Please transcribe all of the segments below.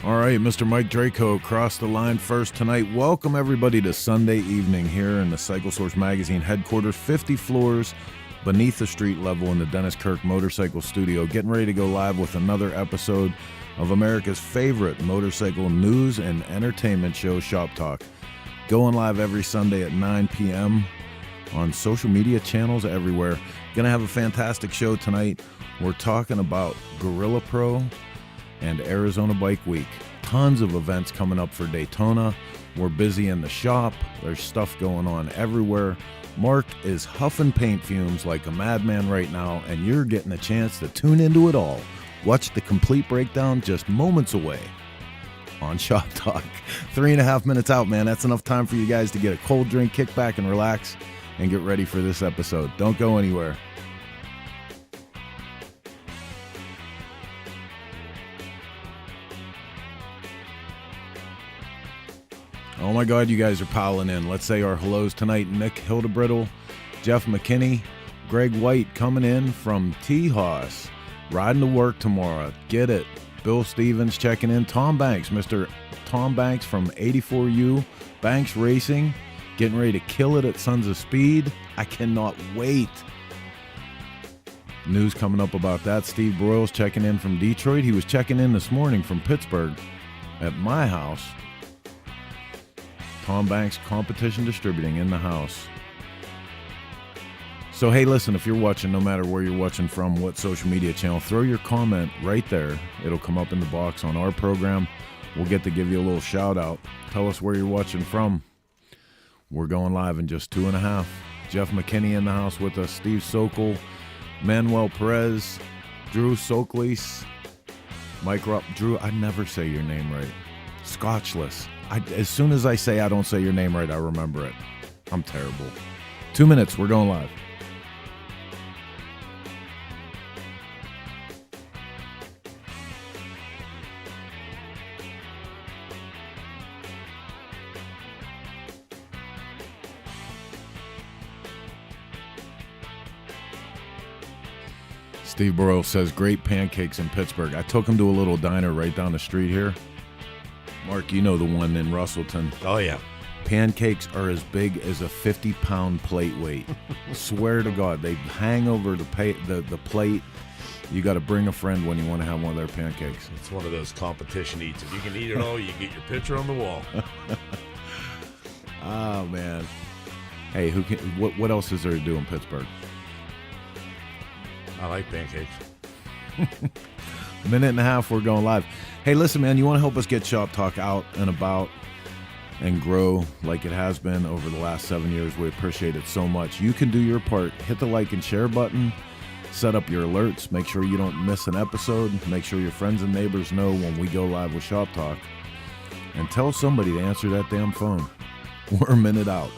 All right, Mr. Mike Draco crossed the line first tonight. Welcome, everybody, to Sunday evening here in the Cycle Source Magazine headquarters, 50 floors beneath the street level in the Dennis Kirk Motorcycle Studio. Getting ready to go live with another episode of America's favorite motorcycle news and entertainment show, ShopTalk. Going live every Sunday at 9 p.m. on social media channels everywhere. Going to have a fantastic show tonight. We're talking about GorillaPro and Arizona Bike Week. Tons of events coming up for Daytona. We're busy in the shop. There's stuff going on everywhere. Mark is huffing paint fumes like a madman right now, and you're getting a chance to tune into it all. Watch the complete breakdown just moments away on Shop Talk. 3.5 minutes out, man. That's enough time for you guys to get a cold drink, kick back, and relax, and get ready for this episode. Don't go anywhere. Oh my God, you guys are piling in. Let's say our hellos tonight. Nick Hildebrittle, Jeff McKinney, Greg White coming in from Tejas, riding to work tomorrow. Get it. Bill Stevens checking in. Tom Banks, Mr. Tom Banks from 84U Banks Racing, getting ready to kill it at Sons of Speed. I cannot wait. News coming up about that. Steve Broyles checking in from Detroit. He was checking in this morning from Pittsburgh at my house. Tom Banks Competition Distributing in the house. So, hey, listen, if you're watching, no matter where you're watching from, what social media channel, throw your comment right there. It'll come up in the box on our program. We'll get to give you a little shout out. Tell us where you're watching from. We're going live in just 2.5. Jeff McKinney in the house with us. Steve Sokol, Manuel Perez, Drew Soklis, Mike Rupp. Drew, I never say your name right. Scotchless. As soon as I say I don't say your name right, I remember it. I'm terrible. 2 minutes, we're going live. Steve Burrow says, great pancakes in Pittsburgh. I took him to a little diner right down the street here. Mark, you know the one in Russellton. Oh, yeah. Pancakes are as big as a 50-pound plate weight. Swear to God, they hang over the plate. You got to bring a friend when you want to have one of their pancakes. It's one of those competition eats. If you can eat it all, you get your picture on the wall. Oh, man. Hey, what else is there to do in Pittsburgh? I like pancakes. 1.5 minutes, we're going live. Hey, listen, man, you want to help us get Shop Talk out and about and grow like it has been over the last 7 years? We appreciate it so much. You can do your part. Hit the like and share button. Set up your alerts. Make sure you don't miss an episode. Make sure your friends and neighbors know when we go live with Shop Talk. And tell somebody to answer that damn phone. We're a minute out.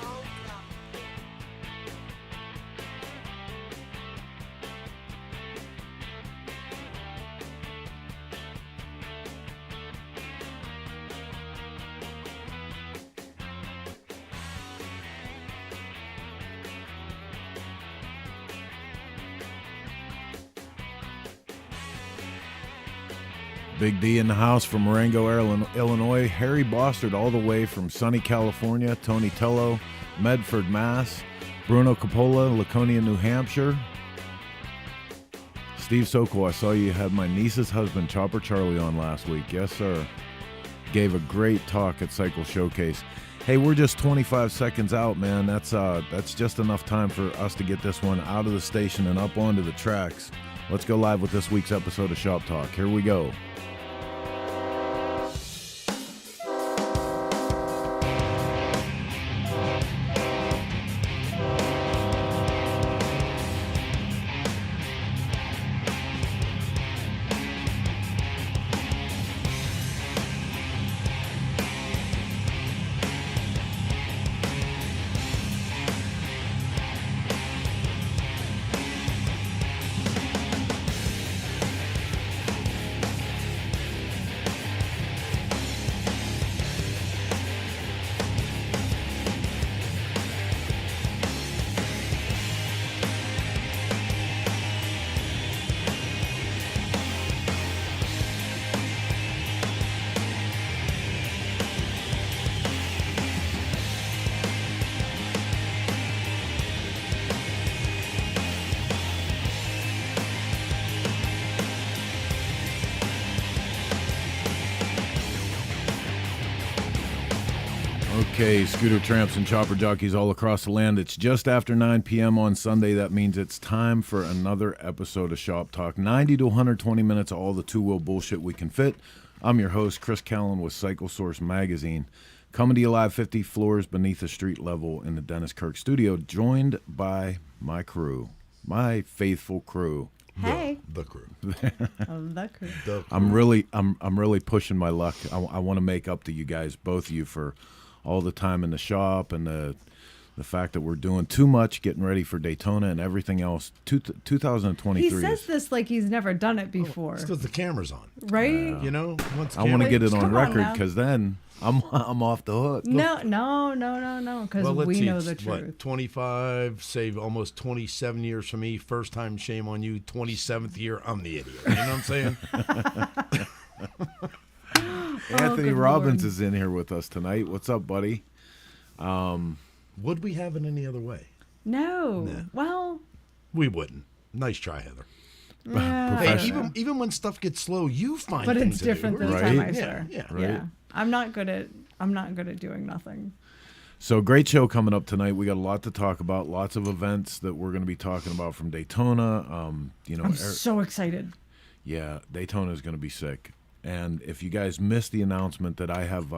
Big D in the house from Marengo, Illinois. Harry Bostard all the way from sunny California. Tony Tello, Medford, Mass. Bruno Coppola, Laconia, New Hampshire. Steve Sokol, I saw you had my niece's husband, Chopper Charlie, on last week. Yes, sir. Gave a great talk at Cycle Showcase. Hey, we're just 25 seconds out, man. That's just enough time for us to get this one out of the station and up onto the tracks. Let's go live with this week's episode of Shop Talk. Here we go. Okay, scooter tramps and chopper jockeys all across the land. It's just after 9 p.m. on Sunday. That means it's time for another episode of Shop Talk. 90 to 120 minutes of all the two-wheel bullshit we can fit. I'm your host, Chris Callen with Cycle Source Magazine. Coming to you live 50 floors beneath the street level in the Dennis Kirk studio, joined by my crew, my faithful crew. Hey, the crew. the crew. I'm really pushing my luck. I want to make up to you guys, both of you, for all the time in the shop and the fact that we're doing too much, getting ready for Daytona and everything else. 2023. He says this like he's never done it before. It's because the camera's on. Right? You know, I want to get it on Come on record now. because then I'm off the hook. No, because Well, let's we see, know it's, the truth. 25, save almost 27 years for me. First time, shame on you. 27th year, I'm the idiot. You know what I'm saying? Anthony good Robbins Lord. is in here with us tonight. What's up, buddy? Would we have it any other way? No. Nah. Well, We wouldn't. Nice try, Heather. yeah, Hey, Professional. even when stuff gets slow, you find but things it's to do. different this Right? time, I Yeah, swear. yeah. Right. Yeah. I'm not good at doing nothing. So great show coming up tonight. We got a lot to talk about. Lots of events that we're going to be talking about from Daytona. I'm so excited. Yeah, Daytona is going to be sick. And if you guys missed the announcement that I have,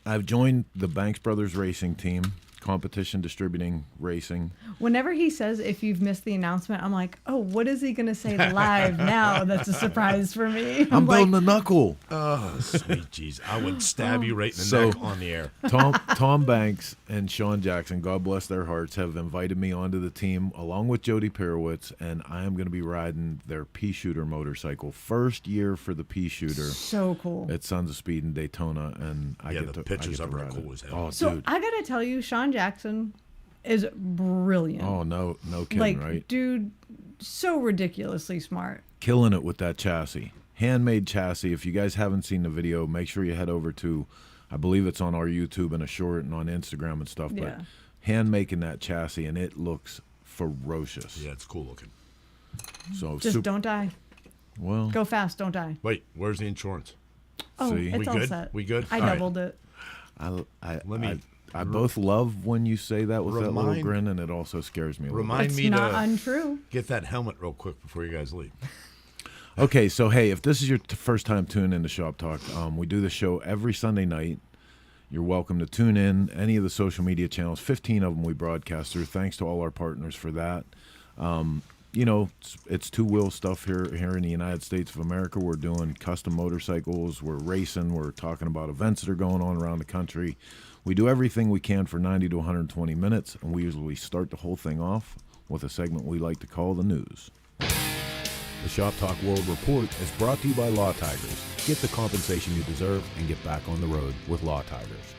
I've joined the Banks Brothers Racing Team, Competition Distributing Racing. Whenever he says, if you've missed the announcement, I'm like, oh, what is he going to say live now? That's a surprise for me. I'm like, building a knuckle. Oh, sweet jeez. I would stab you right in the So- neck on the air. Tom Banks and Sean Jackson, God bless their hearts, have invited me onto the team along with Jody Pirowitz, and I am going to be riding their Pea Shooter motorcycle. First year for the Pea Shooter so cool. at Sons of Speed in Daytona, and I Yeah, get the to pictures I get of to it are ride cool it. as hell. Oh, So dude. I got to tell you, Sean Jackson is brilliant. Oh, no kidding, like, right? dude, so ridiculously smart. Killing it with that chassis. Handmade chassis. If you guys haven't seen the video, make sure you head over to, I believe it's on our YouTube and a short and on Instagram and stuff, Yeah. but hand making that chassis, and it looks ferocious. Yeah, it's cool looking. So Just don't die. well, Go fast, don't die. Wait, where's the insurance? Oh, See? it's We all good? set. We good? I All right. doubled it. I both love when you say that with that little Remind- grin, and it also scares me a little bit. Remind It's me not to untrue. get that helmet real quick before you guys leave. Okay, so hey, if this is your first time tuning into Shop Talk, we do the show every Sunday night. You're welcome to tune in any of the social media channels. 15 of them we broadcast through. Thanks to all our partners for that. You know, it's two-wheel stuff here in the United States of America. We're doing custom motorcycles. We're racing. We're talking about events that are going on around the country. We do everything we can for 90 to 120 minutes, and we usually start the whole thing off with a segment we like to call the news. The Shop Talk World Report is brought to you by Law Tigers. Get the compensation you deserve and get back on the road with Law Tigers.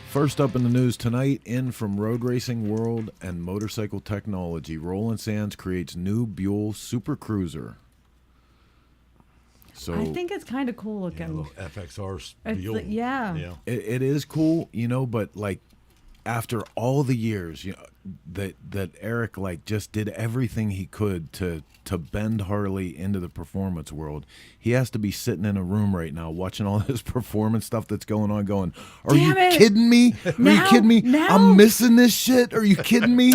First up in the news tonight, in from Road Racing World and Motorcycle Technology, Roland Sands creates new Buell Super Cruiser. So I think it's kind of cool Yeah, a looking. little FXR It's Buell. like- yeah. it is cool, you know, but like after all the years, you know, that Eric like just did everything he could to bend Harley into the performance world. He has to be sitting in a room right now watching all this performance stuff that's going on going, are you Damn it. kidding me? Are you Now? kidding me? Now? I'm missing this shit. Are you kidding me?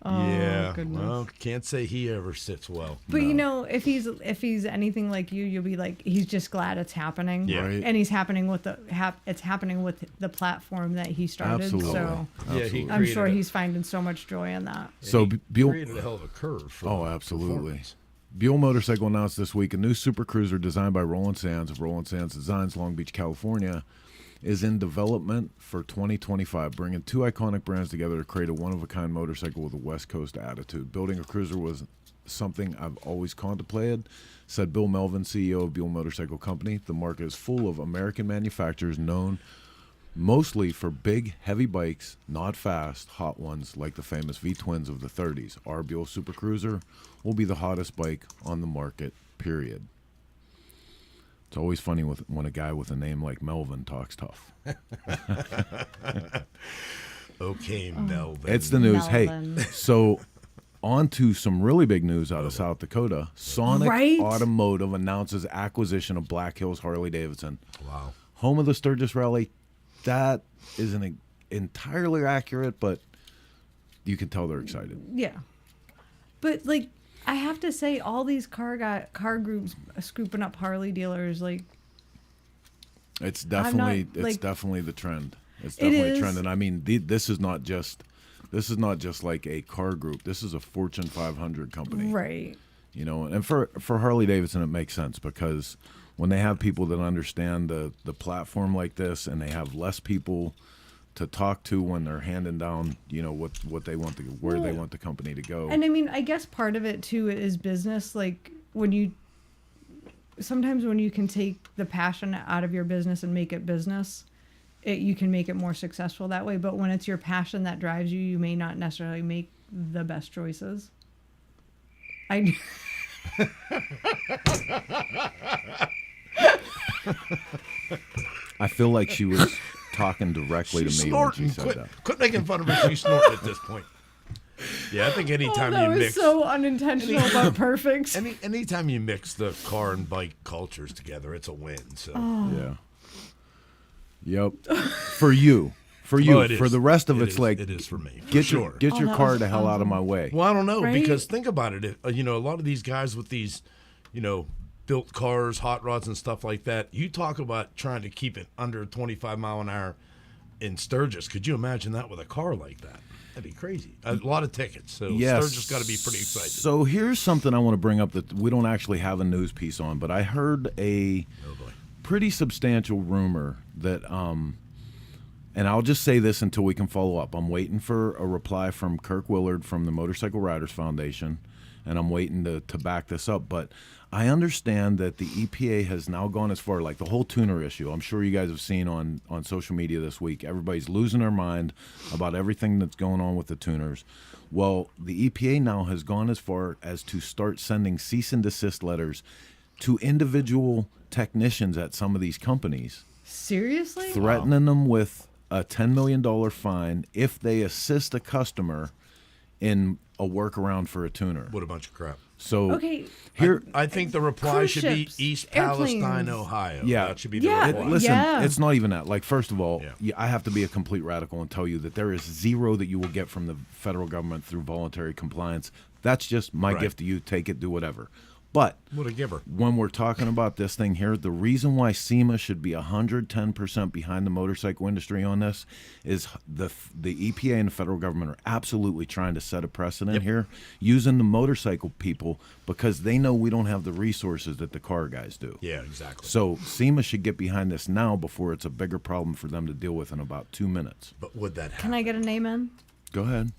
Oh, Yeah, goodness. well, can't say he ever sits well. But you know, if he's anything like you, you'll be like, he's just glad it's happening. Yeah. Right. And it's happening with the platform that he started. Absolutely. So Yeah, he I'm sure created he's finding so much joy in that. So he Buell created a hell of a curve. For Oh, absolutely. performance. Buell Motorcycle announced this week a new Super Cruiser designed by Roland Sands of Roland Sands Designs, Long Beach, California, is in development for 2025, bringing two iconic brands together to create a one-of-a-kind motorcycle with a West Coast attitude. Building a cruiser was something I've always contemplated, said Bill Melvin, CEO of Buell Motorcycle Company. The market is full of American manufacturers known mostly for big, heavy bikes, not fast, hot ones like the famous V-twins of the 30s. Our Buell Super Cruiser will be the hottest bike on the market, period. It's always funny when a guy with a name like Melvin talks tough. Okay, Melvin. It's the news. Melvin. Hey, so on to some really big news out of South Dakota. Sonic Right? Automotive announces acquisition of Black Hills Harley-Davidson. Wow. home of the Sturgis Rally. That isn't entirely accurate, but you can tell they're excited. Yeah. But, like, I have to say, all these car groups scooping up Harley dealers, like... It's definitely definitely the trend. It's definitely a trend. And I mean, this is not just like a car group. This is a Fortune 500 company. Right. You know, and for Harley Davidson, it makes sense because when they have people that understand the platform like this, and they have less people to talk to when they're handing down, you know, what they want where they want the company to go. And I mean, I guess part of it too is business. Like sometimes when you can take the passion out of your business and make it business, you can make it more successful that way. But when it's your passion that drives you, you may not necessarily make the best choices. I feel like she was talking directly to me when she said that. Quit making fun of her. She's snorting at this point. Yeah, I think anytime that you was mix so unintentional but perfect. anytime you mix the car and bike cultures together, it's a win. So yeah. Yep. For you. For the rest of it is for me. Get your car the hell out of my way. Well, I don't know, right? because think about it. You know, a lot of these guys with these, you know, built cars, hot rods, and stuff like that. You talk about trying to keep it under 25 mile an hour in Sturgis. Could you imagine that with a car like that? That'd be crazy. A lot of tickets. So yes. Sturgis got to be pretty excited. So here's something I want to bring up that we don't actually have a news piece on, but I heard a pretty substantial rumor that and I'll just say this until we can follow up. I'm waiting for a reply from Kirk Willard from the Motorcycle Riders Foundation, and I'm waiting to back this up. But I understand that the EPA has now gone as far, like the whole tuner issue. I'm sure you guys have seen on social media this week. Everybody's losing their mind about everything that's going on with the tuners. Well, the EPA now has gone as far as to start sending cease and desist letters to individual technicians at some of these companies. Seriously? Threatening them with a $10 million fine if they assist a customer in a workaround for a tuner. What a bunch of crap. So okay, here I think the reply should be East Palestine, Ohio. Yeah, that should be the reply. Listen, it's not even that. Like, first of all, I have to be a complete radical and tell you that there is zero that you will get from the federal government through voluntary compliance. That's just my gift to you. Take it, do whatever. But what a giver. When we're talking about this thing here, the reason why SEMA should be 110% behind the motorcycle industry on this is the EPA and the federal government are absolutely trying to set a precedent here using the motorcycle people because they know we don't have the resources that the car guys do. Yeah, exactly. So SEMA should get behind this now before it's a bigger problem for them to deal with in about 2 minutes. But would that happen? Can I get a name in? Go ahead.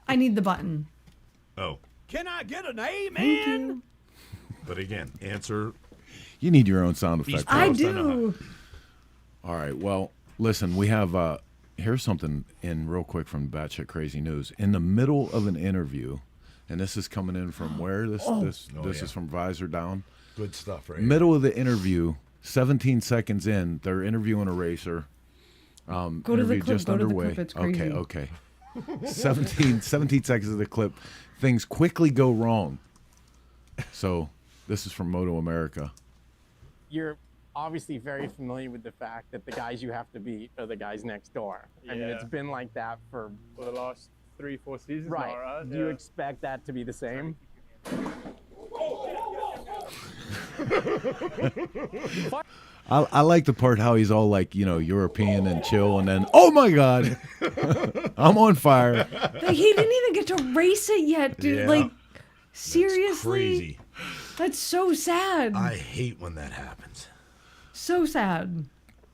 I need the button. Oh. Can I get an amen? But again, answer. You need your own sound effect. I do. All right. Well, listen, we have here's something in real quick from Batshit Crazy News. In the middle of an interview, and this is coming in from where? This is from Visor Down. Good stuff, right? Middle of the interview, 17 seconds in, they're interviewing a racer. Go to the clip. Just go underway. To the clip. It's crazy. Okay. 17 seconds of the clip. Things quickly go wrong. So this is from Moto America. You're obviously very familiar with the fact that the guys you have to beat are the guys next door. I mean, it's been like that for the last 3-4 seasons. Right. Now, right? Do you expect that to be the same? I like the part how he's all like, European and chill, and then, oh my God, I'm on fire. Like, he didn't even get to race it yet, dude. Yeah. Like, seriously? Crazy. That's so sad. I hate when that happens. So sad.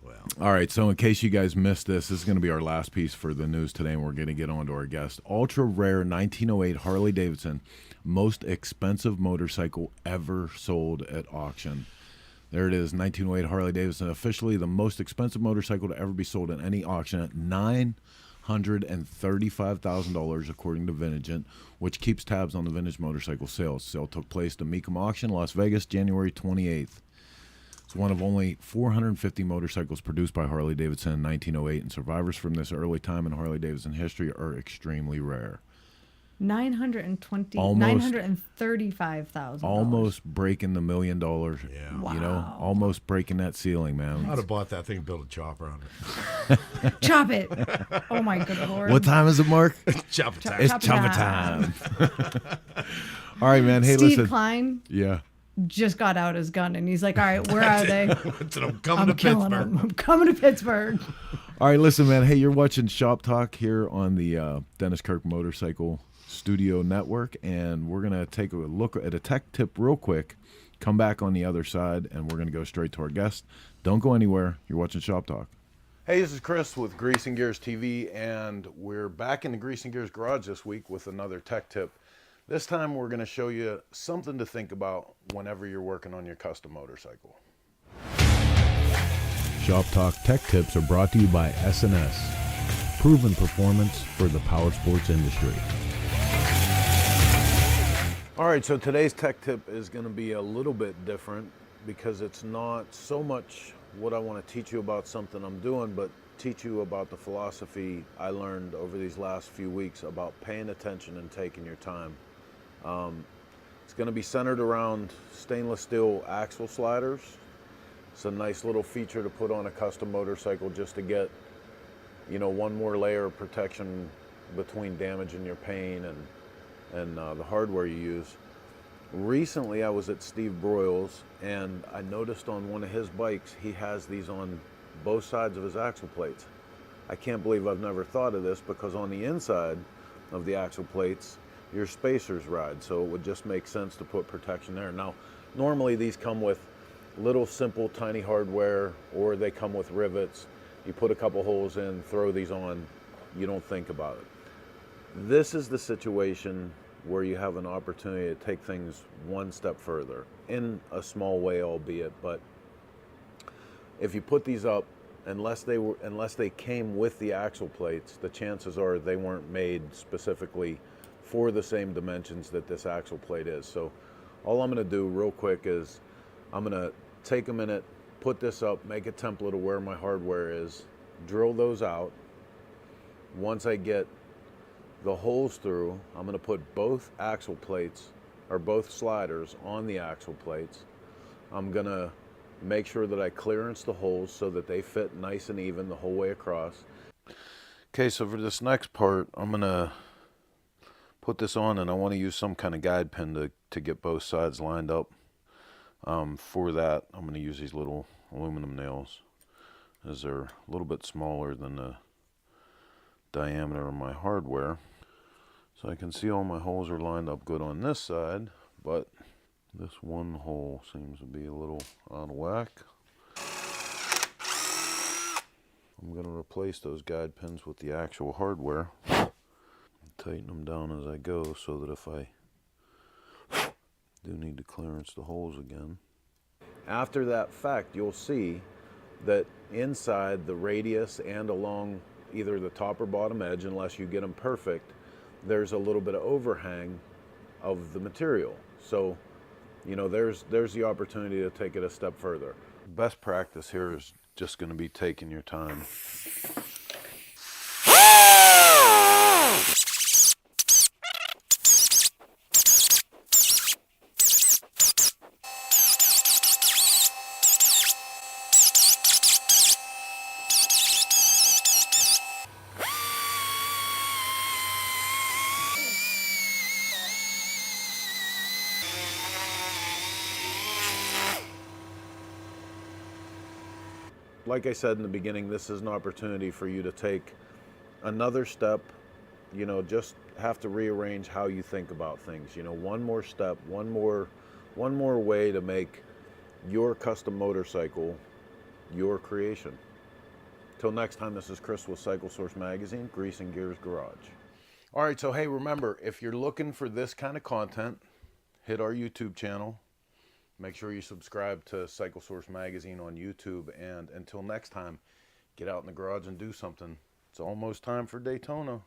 Well. All right, so in case you guys missed this is going to be our last piece for the news today, and we're going to get on to our guest. Ultra rare 1908 Harley Davidson, most expensive motorcycle ever sold at auction. There it is, 1908 Harley Davidson, officially the most expensive motorcycle to ever be sold in any auction at $935,000 according to Vintage, which keeps tabs on the vintage motorcycle sales. Sale took place at the Mecum Auction, Las Vegas, January 28th. It's one of only 450 motorcycles produced by Harley Davidson in 1908, and survivors from this early time in Harley Davidson history are extremely rare. $935,000. Almost breaking the $1 million. Yeah. Wow. You know, almost breaking that ceiling, man. I'd have bought that thing and built a chopper on it. Chop it. Oh my good Lord. What time is it, Mark? Chopper time. It's Chopper chopper time. time. All right, man. Hey, Steve listen. Klein Yeah. just got out his gun and he's like, all right, where are they? I'm coming I'm to killing Pittsburgh. them. I'm coming to Pittsburgh. All right, listen, man. Hey, you're watching Shop Talk here on the Dennis Kirk Motorcycle Studio Network, and we're going to take a look at a tech tip real quick, come back on the other side, and we're going to go straight to our guest. Don't go anywhere. You're watching Shop Talk. Hey, this is Chris with Grease and Gears TV, and we're back in the Grease and Gears garage this week with another tech tip. This time we're going to show you something to think about whenever you're working on your custom motorcycle. Shop Talk Tech Tips are brought to you by S&S. Proven performance for the power sports industry. All right, so today's tech tip is going to be a little bit different because it's not so much what I want to teach you about something I'm doing, but teach you about the philosophy I learned over these last few weeks about paying attention and taking your time. It's going to be centered around stainless steel axle sliders. It's a nice little feature to put on a custom motorcycle just to get, you know, one more layer of protection between damaging your paint and the hardware you use. Recently, I was at Steve Broyles, and I noticed on one of his bikes, he has these on both sides of his axle plates. I can't believe I've never thought of this, because on the inside of the axle plates, your spacers ride, so it would just make sense to put protection there. Now, normally these come with little simple tiny hardware, or they come with rivets. You put a couple holes in, throw these on, you don't think about it. This is the situation where you have an opportunity to take things one step further, in a small way albeit, but if you put these up, unless they came with the axle plates, the chances are they weren't made specifically for the same dimensions that this axle plate is. So all I'm going to do real quick is I'm going to take a minute, put this up, make a template of where my hardware is, drill those out. Once I get the holes through, I'm going to put both axle plates, or both sliders, on the axle plates. I'm going to make sure that I clearance the holes so that they fit nice and even the whole way across. Okay, so for this next part, I'm going to put this on, and I want to use some kind of guide pin to get both sides lined up. For that, I'm going to use these little aluminum nails, as they're a little bit smaller than the diameter of my hardware. So I can see all my holes are lined up good on this side, but this one hole seems to be a little out of whack. I'm going to replace those guide pins with the actual hardware. Tighten them down as I go so that if I do need to clearance the holes again. After that fact, you'll see that inside the radius and along either the top or bottom edge, unless you get them perfect, there's a little bit of overhang of the material. So, you know, there's the opportunity to take it a step further. Best practice here is just going to be taking your time. Like I said in the beginning, this is an opportunity for you to take another step, you know, just have to rearrange how you think about things. You know, one more step, one more way to make your custom motorcycle your creation. Till next time, this is Chris with Cycle Source Magazine, Grease and Gears Garage. All right, so hey, remember, if you're looking for this kind of content, hit our YouTube channel. Make sure you subscribe to Cycle Source Magazine on YouTube. And until next time, get out in the garage and do something. It's almost time for Daytona.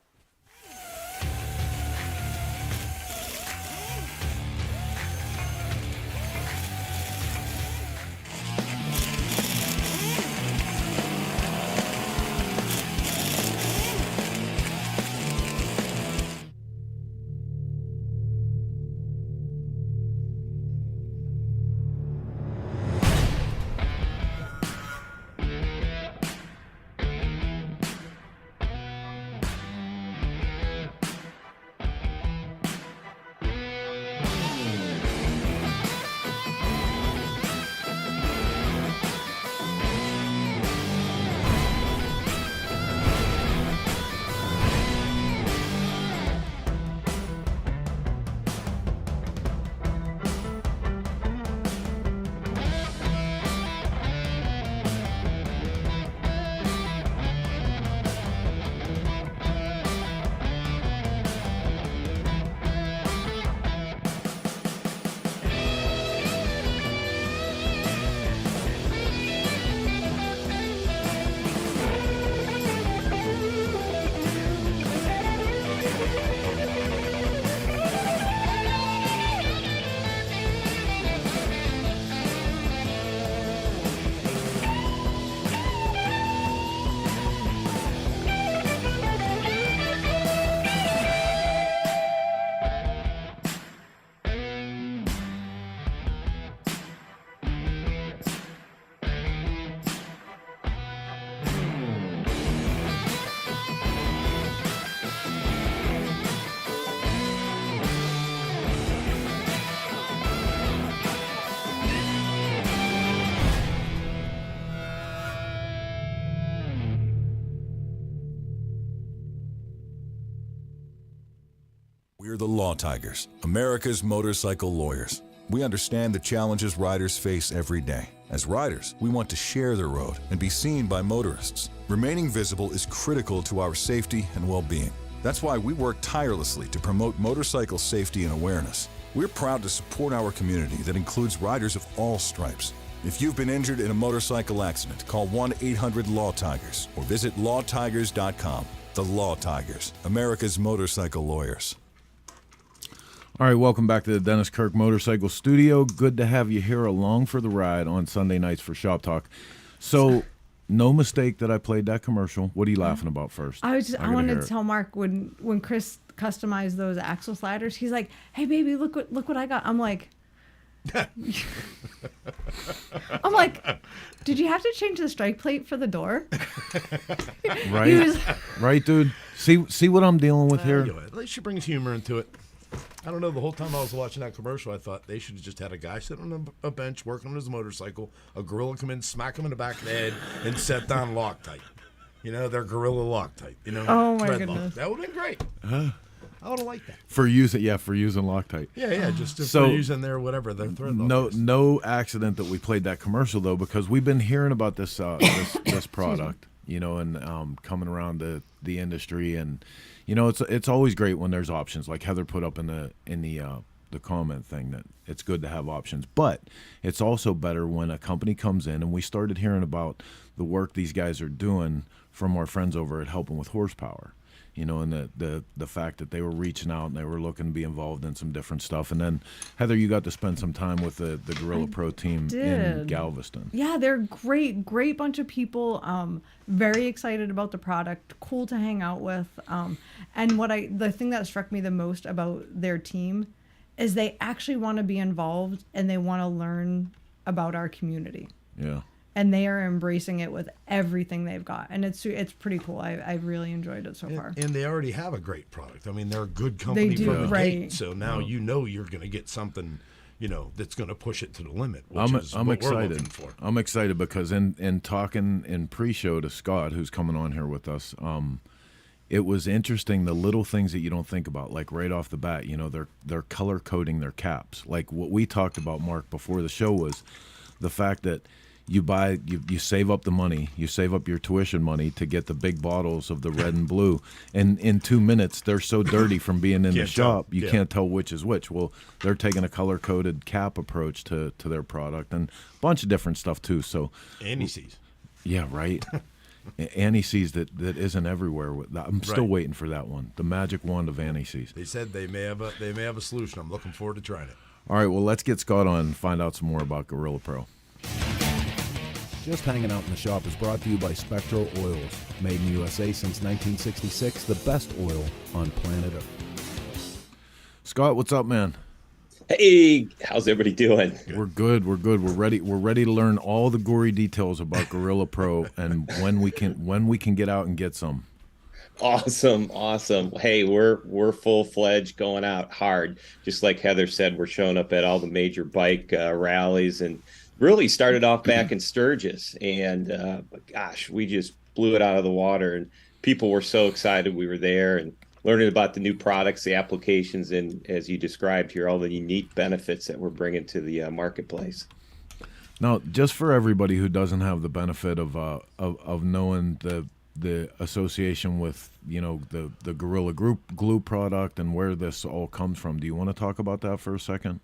We're the Law Tigers, America's motorcycle lawyers. We understand the challenges riders face every day. As riders, we want to share the road and be seen by motorists. Remaining visible is critical to our safety and well-being. That's why we work tirelessly to promote motorcycle safety and awareness. We're proud to support our community that includes riders of all stripes. If you've been injured in a motorcycle accident, call 1-800-LAW-TIGERS or visit lawtigers.com. The Law Tigers, America's motorcycle lawyers. All right, welcome back to the Dennis Kirk Motorcycle Studio. Good to have you here along for the ride on Sunday nights for Shop Talk. So, no mistake that I played that commercial. What are you laughing about first? I wanted to tell Mark when Chris customized those axle sliders, he's like, "Hey baby, look what I got." I'm like, did you have to change the strike plate for the door? Right, right, dude. See what I'm dealing with here. At least she brings humor into it. I don't know. The whole time I was watching that commercial, I thought they should have just had a guy sitting on a bench working on his motorcycle, a gorilla come in, smack him in the back of the head, and set down Loctite. You know, they're gorilla Loctite. You know, oh my goodness, that would have been great. I would have liked that for using Loctite. Yeah, just for using their whatever their thread. No accident that we played that commercial though, because we've been hearing about this this product, you know, and coming around the industry. And you know, it's always great when there's options, like Heather put up in the comment thing, that it's good to have options. But it's also better when a company comes in, and we started hearing about the work these guys are doing from our friends over at Helping with Horsepower. You know, and the fact that they were reaching out and they were looking to be involved in some different stuff. And then, Heather, you got to spend some time with the GorillaPro team in Galveston. Yeah, they're great bunch of people. Very excited about the product. Cool to hang out with. And the thing that struck me the most about their team is they actually want to be involved and they want to learn about our community. Yeah. And they are embracing it with everything they've got, and it's pretty cool. I've really enjoyed it so far. And they already have a great product. I mean, they're a good company from the gate. So now you know you're going to get something, you know, that's going to push it to the limit. Which is I'm what excited. We're looking for. I'm excited because in talking in pre-show to Scott, who's coming on here with us, it was interesting, the little things that you don't think about, like right off the bat. You know, they're color coding their caps. Like what we talked about, Mark, before the show was the fact that you save up the money, you save up your tuition money to get the big bottles of the red and blue, and in 2 minutes they're so dirty from being in the shop you can't tell which is which. Well, they're taking a color coded cap approach to their product, and a bunch of different stuff too. So anti-seize. Yeah, right. Anti-seize that isn't everywhere. I'm still waiting for that one, the magic wand of anti-seize. They said they may have a solution. I'm looking forward to trying it. All right, well, let's get Scott on and find out some more about GorillaPro. Just Hanging Out in the Shop is brought to you by Spectro Oils. Made in the USA since 1966, the best oil on planet Earth. Scott, what's up, man? Hey, how's everybody doing? We're good. We're ready to learn all the gory details about GorillaPro and when we can get out and get some. Awesome. Hey, we're full-fledged, going out hard. Just like Heather said, we're showing up at all the major bike rallies, and really started off back in Sturgis, and gosh, we just blew it out of the water, and people were so excited we were there and learning about the new products, the applications, and as you described here, all the unique benefits that we're bringing to the marketplace. Now, just for everybody who doesn't have the benefit of knowing the association with, you know, the Gorilla Glue product and where this all comes from, do you want to talk about that for a second?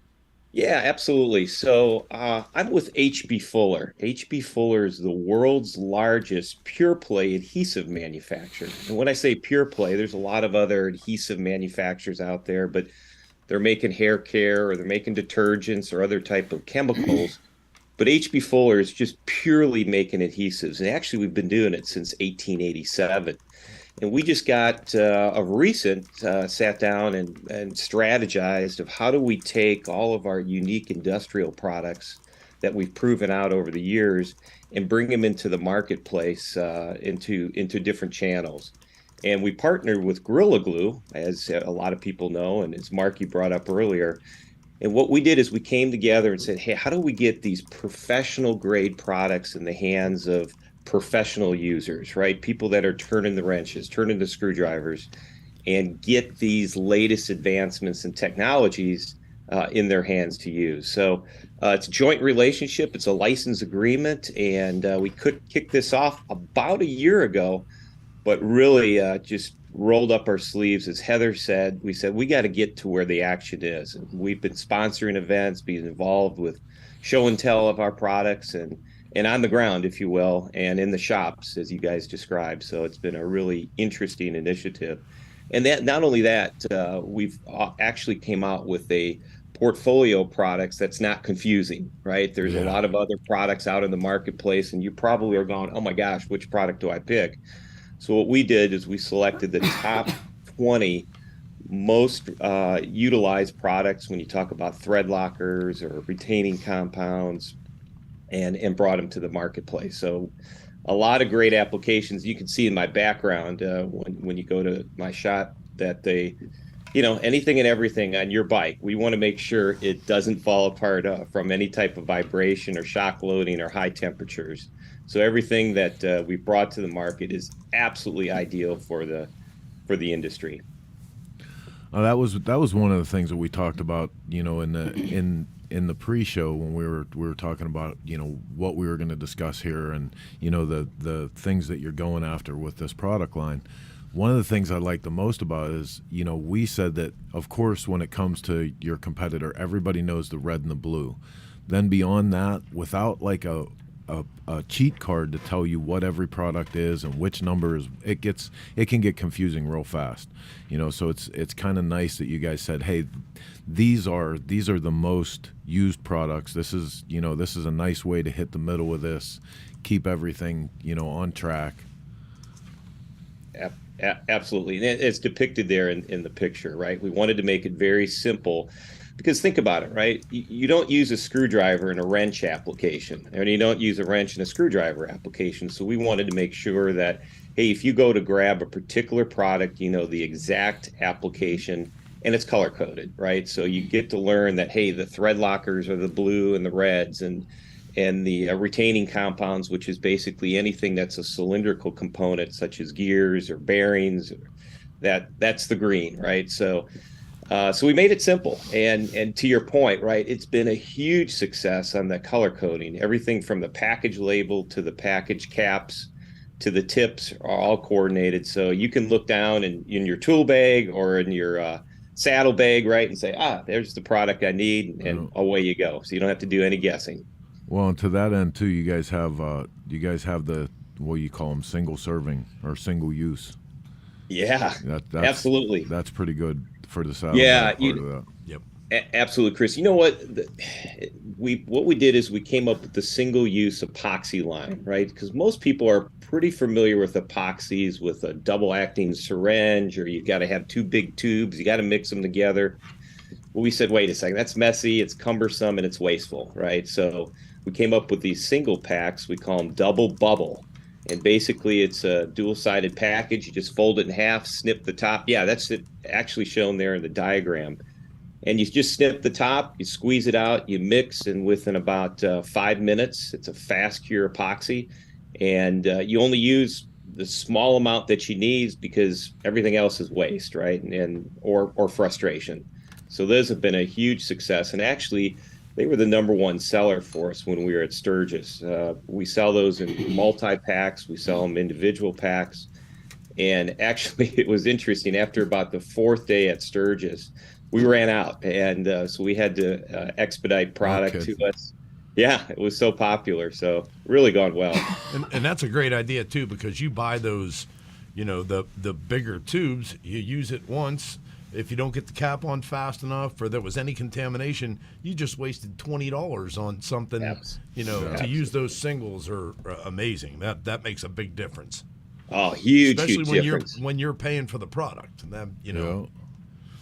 Yeah, absolutely. So I'm with H.B. Fuller. H.B. Fuller is the world's largest pure play adhesive manufacturer. And when I say pure play, there's a lot of other adhesive manufacturers out there, but they're making hair care or they're making detergents or other type of chemicals. But H.B. Fuller is just purely making adhesives. And actually, we've been doing it since 1887. And we just got sat down and strategized of how do we take all of our unique industrial products that we've proven out over the years and bring them into the marketplace, into different channels. And we partnered with Gorilla Glue, as a lot of people know, and as Marky brought up earlier. And what we did is we came together and said, hey, how do we get these professional grade products in the hands of professional users, right? People that are turning the wrenches, turning the screwdrivers. and get these latest advancements and technologies in their hands to use. So it's a joint relationship. It's a license agreement, and we could kick this off about a year ago, but really just rolled up our sleeves. As Heather said, we said, we got to get to where the action is. And we've been sponsoring events, being involved with show and tell of our products, and on the ground, if you will, and in the shops, as you guys described. So it's been a really interesting initiative. And that, not only that, we've actually came out with a portfolio of products that's not confusing, right? There's a lot of other products out in the marketplace, and you probably are going, oh my gosh, which product do I pick? So what we did is we selected the top 20 most utilized products when you talk about thread lockers or retaining compounds, and brought them to the marketplace. So a lot of great applications. You can see in my background when you go to my shop that they, anything and everything on your bike, we want to make sure it doesn't fall apart from any type of vibration or shock loading or high temperatures. So everything that we brought to the market is absolutely ideal for the industry. That was one of the things that we talked about, in the pre-show when we were talking about what we were going to discuss here, and the things that you're going after with this product line. One of the things I like the most about it is, we said that, of course, when it comes to your competitor, everybody knows the red and the blue. Then beyond that, without like a cheat card to tell you what every product is and which number is, it can get confusing real fast. So it's kind of nice that you guys said, hey, these are the most used products. This is a nice way to hit the middle of this, keep everything on track. Absolutely. And it's depicted there in the picture, right? We wanted to make it very simple, because think about it, right? You don't use a screwdriver in a wrench application, and you don't use a wrench in a screwdriver application. So we wanted to make sure that, hey, if you go to grab a particular product, the exact application, and it's color coded, right? So you get to learn that, hey, the thread lockers are the blue and the reds, and the retaining compounds, which is basically anything that's a cylindrical component, such as gears or bearings, that's the green, right? So we made it simple, and to your point, right, it's been a huge success on the color coding. Everything from the package label to the package caps to the tips are all coordinated. So you can look down in your tool bag or in your saddle bag, right, and say, there's the product I need, and away you go. So you don't have to do any guessing. Well, and to that end too, you guys have the, what you call them, single serving or single use. Yeah, that's absolutely. That's pretty good for the saddle. Yeah, part of that. Yep. Absolutely, Chris. You know what? What we did is we came up with the single-use epoxy line, right? Because most people are pretty familiar with epoxies with a double-acting syringe, or you've got to have two big tubes. You got to mix them together. Well, we said, wait a second, that's messy, it's cumbersome, and it's wasteful, right? So we came up with these single packs. We call them double bubble. And basically, it's a dual-sided package. You just fold it in half, snip the top. Yeah, that's it, actually shown there in the diagram. And you just snip the top, you squeeze it out, you mix, and within about 5 minutes, it's a fast cure epoxy. And you only use the small amount that you need, because everything else is waste, right? Or frustration. So those have been a huge success. And actually, they were the #1 seller for us when we were at Sturgis. We sell those in multi-packs. We sell them individual packs. And actually, it was interesting. After about the 4th day at Sturgis, we ran out. And so we had to expedite product to us. Yeah, it was so popular. So really gone well. And that's a great idea, too, because you buy those, the bigger tubes, you use it once. If you don't get the cap on fast enough, or there was any contamination, you just wasted $20 on something. To use those singles are amazing. That makes a big difference. Oh, huge, especially huge when you're paying for the product.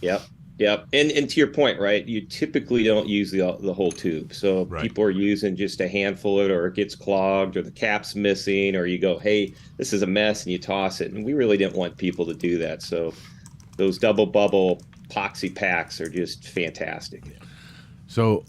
Yep. And to your point, right? You typically don't use the whole tube. So people are using just a handful of it, or it gets clogged, or the cap's missing, or you go, hey, this is a mess, and you toss it. And we really didn't want people to do that. So those double bubble epoxy packs are just fantastic. So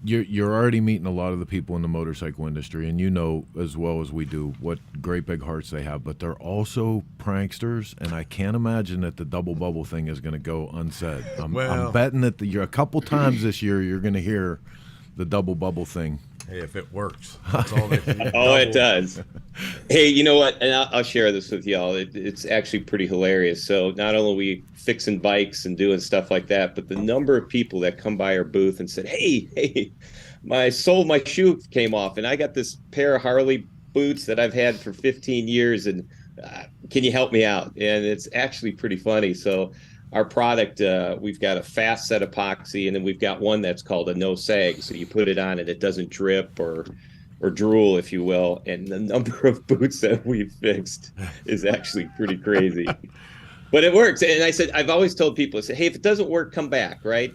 you're already meeting a lot of the people in the motorcycle industry, and you know as well as we do what great big hearts they have, but they're also pranksters, and I can't imagine that the double bubble thing is going to go unsaid. I'm betting that you're a couple times this year you're going to hear the double bubble thing. Hey, if it works, that's all they need. Oh, it does. Hey, you know what? And I'll share this with y'all. It's actually pretty hilarious. So not only are we fixing bikes and doing stuff like that, but the number of people that come by our booth and said, hey, my shoe came off, and I got this pair of Harley boots that I've had for 15 years, and can you help me out? And it's actually pretty funny. So our product, we've got a fast set epoxy, and then we've got one that's called a no sag. So you put it on and it doesn't drip or drool, if you will. And the number of boots that we've fixed is actually pretty crazy. But it works. And I said, I've always told people, I said, hey, if it doesn't work, come back, right?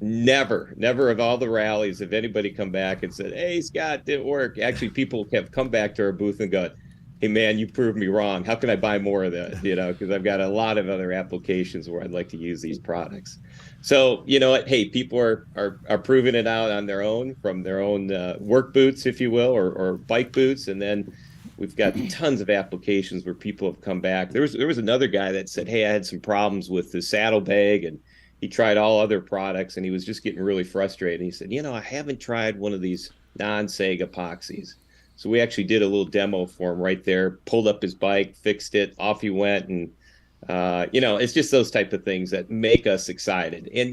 Never of all the rallies have anybody come back and said, hey, Scott, didn't work. Actually, people have come back to our booth and gone, hey, man, you proved me wrong. How can I buy more of that? Because I've got a lot of other applications where I'd like to use these products. So, you know what? Hey, people are proving it out on their own, from their own work boots, if you will, or bike boots. And then we've got tons of applications where people have come back. There was another guy that said, hey, I had some problems with the saddlebag, and he tried all other products, and he was just getting really frustrated. And he said, I haven't tried one of these non-sag epoxies. So we actually did a little demo for him right there, pulled up his bike, fixed it, off he went. And, it's just those type of things that make us excited. And,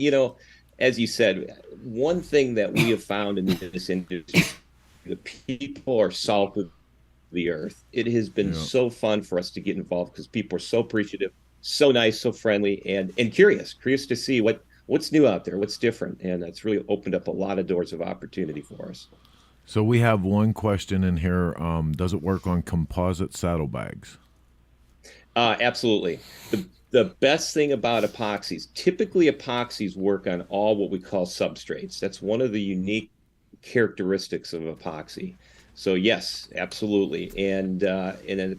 as you said, one thing that we have found in this industry, the people are salt of the earth. It has been so fun for us to get involved because people are so appreciative, so nice, so friendly, and curious to see what's new out there, what's different. And it's really opened up a lot of doors of opportunity for us. So we have one question in here. Does it work on composite saddlebags? Absolutely. The best thing about epoxies, typically epoxies work on all what we call substrates. That's one of the unique characteristics of epoxy. So yes, absolutely. And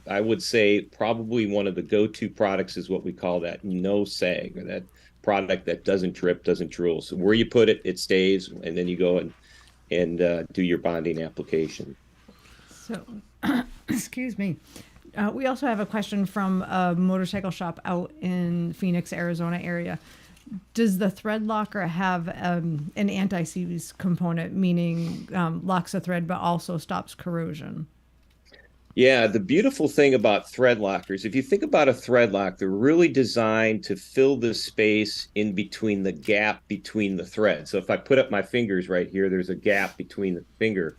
I would say probably one of the go-to products is what we call that no sag, or that product that doesn't drip, doesn't drool. So where you put it, it stays, and then you go and do your bonding application. So, excuse me. We also have a question from a motorcycle shop out in Phoenix, Arizona area. Does the thread locker have an anti-seize component, meaning locks the thread but also stops corrosion? Yeah, the beautiful thing about thread lockers, if you think about a thread lock, they're really designed to fill the space in between the gap between the threads. So if I put up my fingers right here, there's a gap between the finger.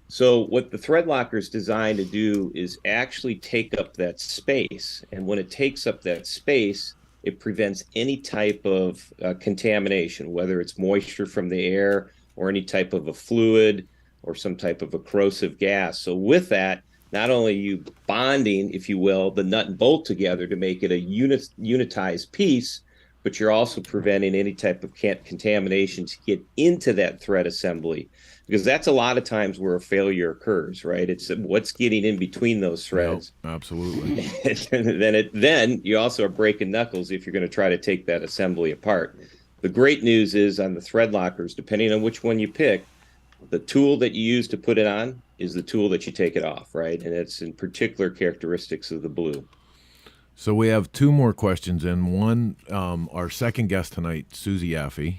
So what the thread locker is designed to do is actually take up that space. And when it takes up that space, it prevents any type of contamination, whether it's moisture from the air or any type of a fluid or some type of a corrosive gas. So with that, not only are you bonding, if you will, the nut and bolt together to make it a unitized piece, but you're also preventing any type of contamination to get into that thread assembly, because that's a lot of times where a failure occurs, right? It's what's getting in between those threads. Yep, absolutely. then you also are breaking knuckles if you're going to try to take that assembly apart. The great news is on the thread lockers, depending on which one you pick, the tool that you use to put it on is the tool that you take it off, right? And it's in particular characteristics of the blue. So we have two more questions, and one, our second guest tonight, Suzy Yaffe,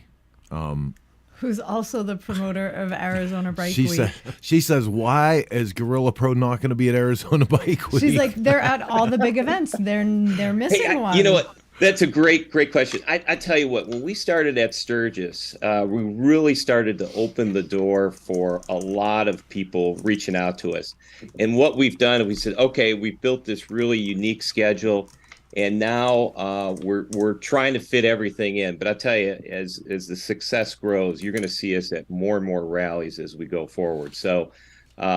who's also the promoter of Arizona Bike Week. She says, why is GorillaPro not going to be at Arizona Bike Week? She's like, they're at all the big events. They're missing one. You know what? That's a great question. I tell you what, when we started at Sturgis, we really started to open the door for a lot of people reaching out to us. And what we've done, we said, okay, we built this really unique schedule, and now we're trying to fit everything in. But I tell you, as the success grows, you're going to see us at more and more rallies as we go forward. So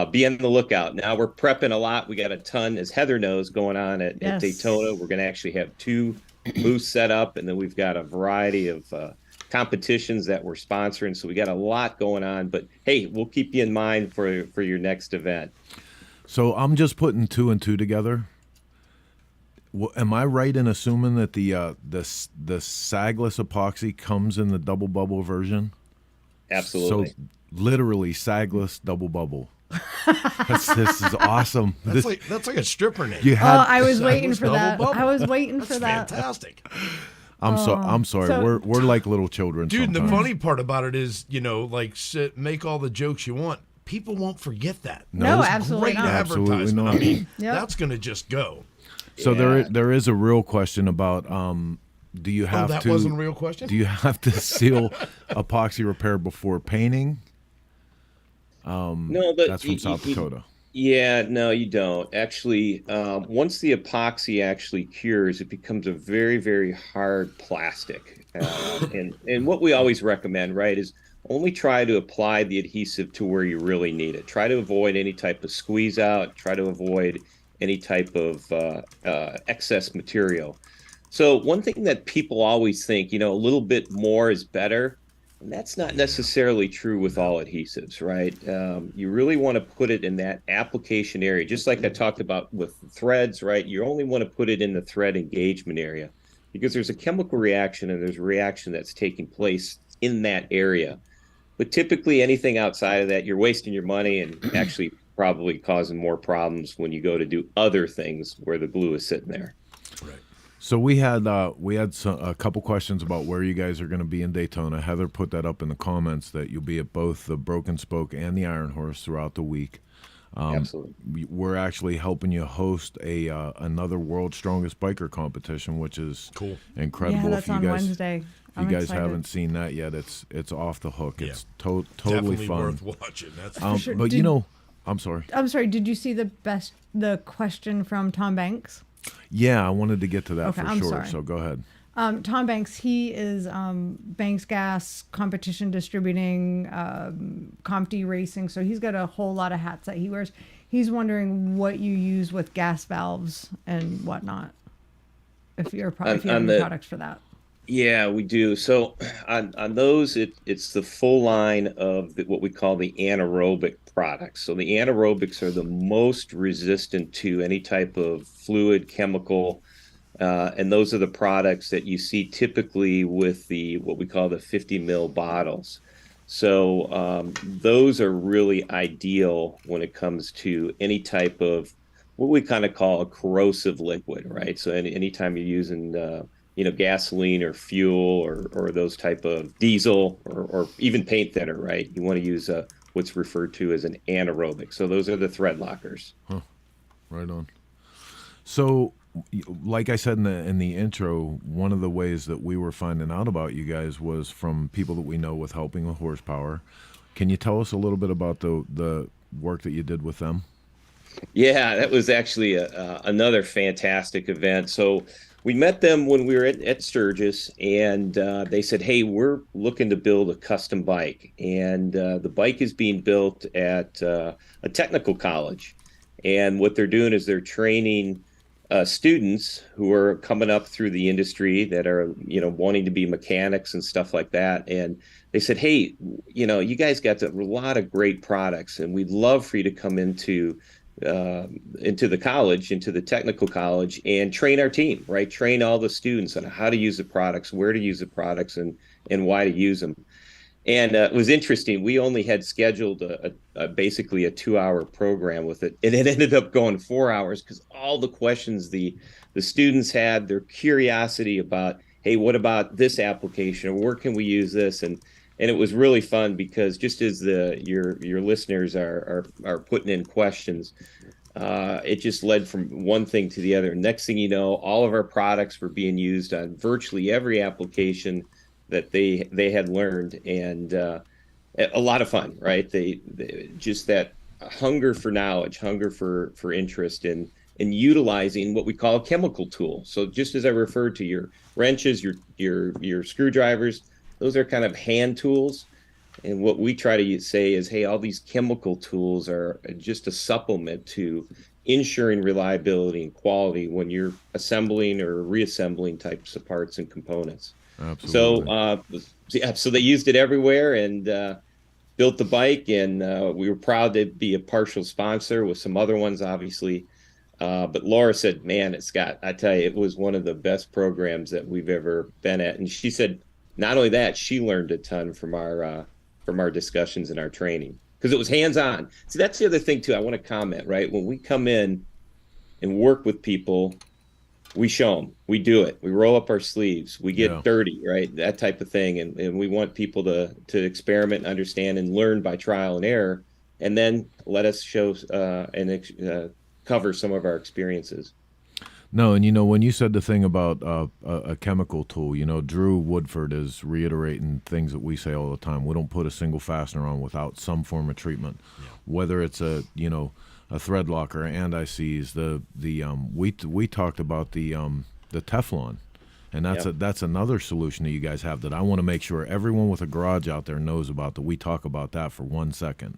be on the lookout. Now we're prepping a lot. We got a ton, as Heather knows, going on at Daytona. We're going to actually have 2 booths set up, and then we've got a variety of competitions that we're sponsoring. So we got a lot going on. But hey, we'll keep you in mind for your next event. So I'm just putting 2 and 2 together. Am I right in assuming that the sagless epoxy comes in the double bubble version? Absolutely. So literally sagless double bubble. This is awesome. That's like a stripper name. You had, I was waiting Sagless for double that. bubble. I was waiting for That's that. fantastic. I'm sorry. So- we're like little children. Dude, and the sometimes. funny part about it is, like, make all the jokes you want. People won't forget that. No, It's absolutely great not. Absolutely advertisement. not. I mean, Yep. that's going to just go. So Yeah. there is a real question about do you have that to wasn't a real question? Do you have to seal epoxy repair before painting? No, but That's from South Dakota. Yeah, no, you don't. Actually, once the epoxy actually cures, it becomes a very, very hard plastic. And what we always recommend, right, is only try to apply the adhesive to where you really need it. Try to avoid any type of squeeze out. Try to avoid any type of excess material. So one thing that people always think, a little bit more is better. And that's not necessarily true with all adhesives, right? You really want to put it in that application area, just like I talked about with threads, right? You only want to put it in the thread engagement area because there's a chemical reaction and there's a reaction that's taking place in that area. But typically anything outside of that, you're wasting your money and actually probably causing more problems when you go to do other things where the glue is sitting there. Right. So we had a couple questions about where you guys are going to be in Daytona. Heather put that up in the comments that you'll be at both the Broken Spoke and the Iron Horse throughout the week. Absolutely. We're actually helping you host another World's Strongest Biker competition, which is Cool. incredible. Yeah, that's If you on guys, Wednesday. If you guys excited. haven't seen that yet, it's off the hook. Yeah. It's totally Definitely fun. worth watching. That's For sure. But Did- I'm sorry. I'm sorry. Did you see the question from Tom Banks? Yeah, I wanted to get to that Okay, for I'm sure. sorry. So go ahead. Tom Banks, he is Banks Gas Competition Distributing, Compti Racing. So he's got a whole lot of hats that he wears. He's wondering what you use with gas valves and whatnot. If you have any products for that. Yeah, we do. So on those, it's the full line of what we call the anaerobic products. So the anaerobics are the most resistant to any type of fluid, chemical, and those are the products that you see typically with what we call the 50 ml bottles. So those are really ideal when it comes to any type of what we kind of call a corrosive liquid, right? So anytime you're using gasoline or fuel or those type of diesel or even paint thinner, right? You want to use what's referred to as an anaerobic. So those are the thread lockers. Huh. Right on. So, like I said in the intro, one of the ways that we were finding out about you guys was from people that we know with Helping with Horsepower. Can you tell us a little bit about the work that you did with them? Yeah, that was actually another fantastic event. So we met them when we were at Sturgis, and they said, hey, we're looking to build a custom bike. And the bike is being built at a technical college. And what they're doing is they're training students who are coming up through the industry that are, wanting to be mechanics and stuff like that. And they said, hey, you guys got a lot of great products, and we'd love for you to come into the college, into the technical college, and train our team, right? Train all the students on how to use the products, where to use the products, and why to use them. And it was interesting. We only had scheduled basically a 2-hour program with it, and it ended up going 4 hours because all the questions the students had, their curiosity about, hey, what about this application, or where can we use this? And it was really fun because just as your listeners are putting in questions, it just led from one thing to the other. Next thing you know, all of our products were being used on virtually every application that they had learned, and a lot of fun, right? They just that hunger for knowledge, hunger for interest in utilizing what we call a chemical tool. So just as I referred to your wrenches, your screwdrivers, those are kind of hand tools. And what we try to say is, hey, all these chemical tools are just a supplement to ensuring reliability and quality when you're assembling or reassembling types of parts and components. Absolutely. So they used it everywhere and built the bike, and we were proud to be a partial sponsor with some other ones, obviously. But Laura said, man, Scott, I tell you, it was one of the best programs that we've ever been at. And she said, not only that, she learned a ton from our from our discussions and our training, because it was hands-on. See, that's the other thing too. I want to comment, right? When we come in and work with people, we show them, we do it, we roll up our sleeves, we get dirty, right? That type of thing. And we want people to experiment and understand and learn by trial and error, and then let us show and cover some of our experiences. No, and when you said the thing about a chemical tool, Drew Woodford is reiterating things that we say all the time. We don't put a single fastener on without some form of treatment, whether it's a thread locker, anti-seize. We talked about the Teflon, and that's another solution that you guys have that I want to make sure everyone with a garage out there knows about. That we talk about that for 1 second.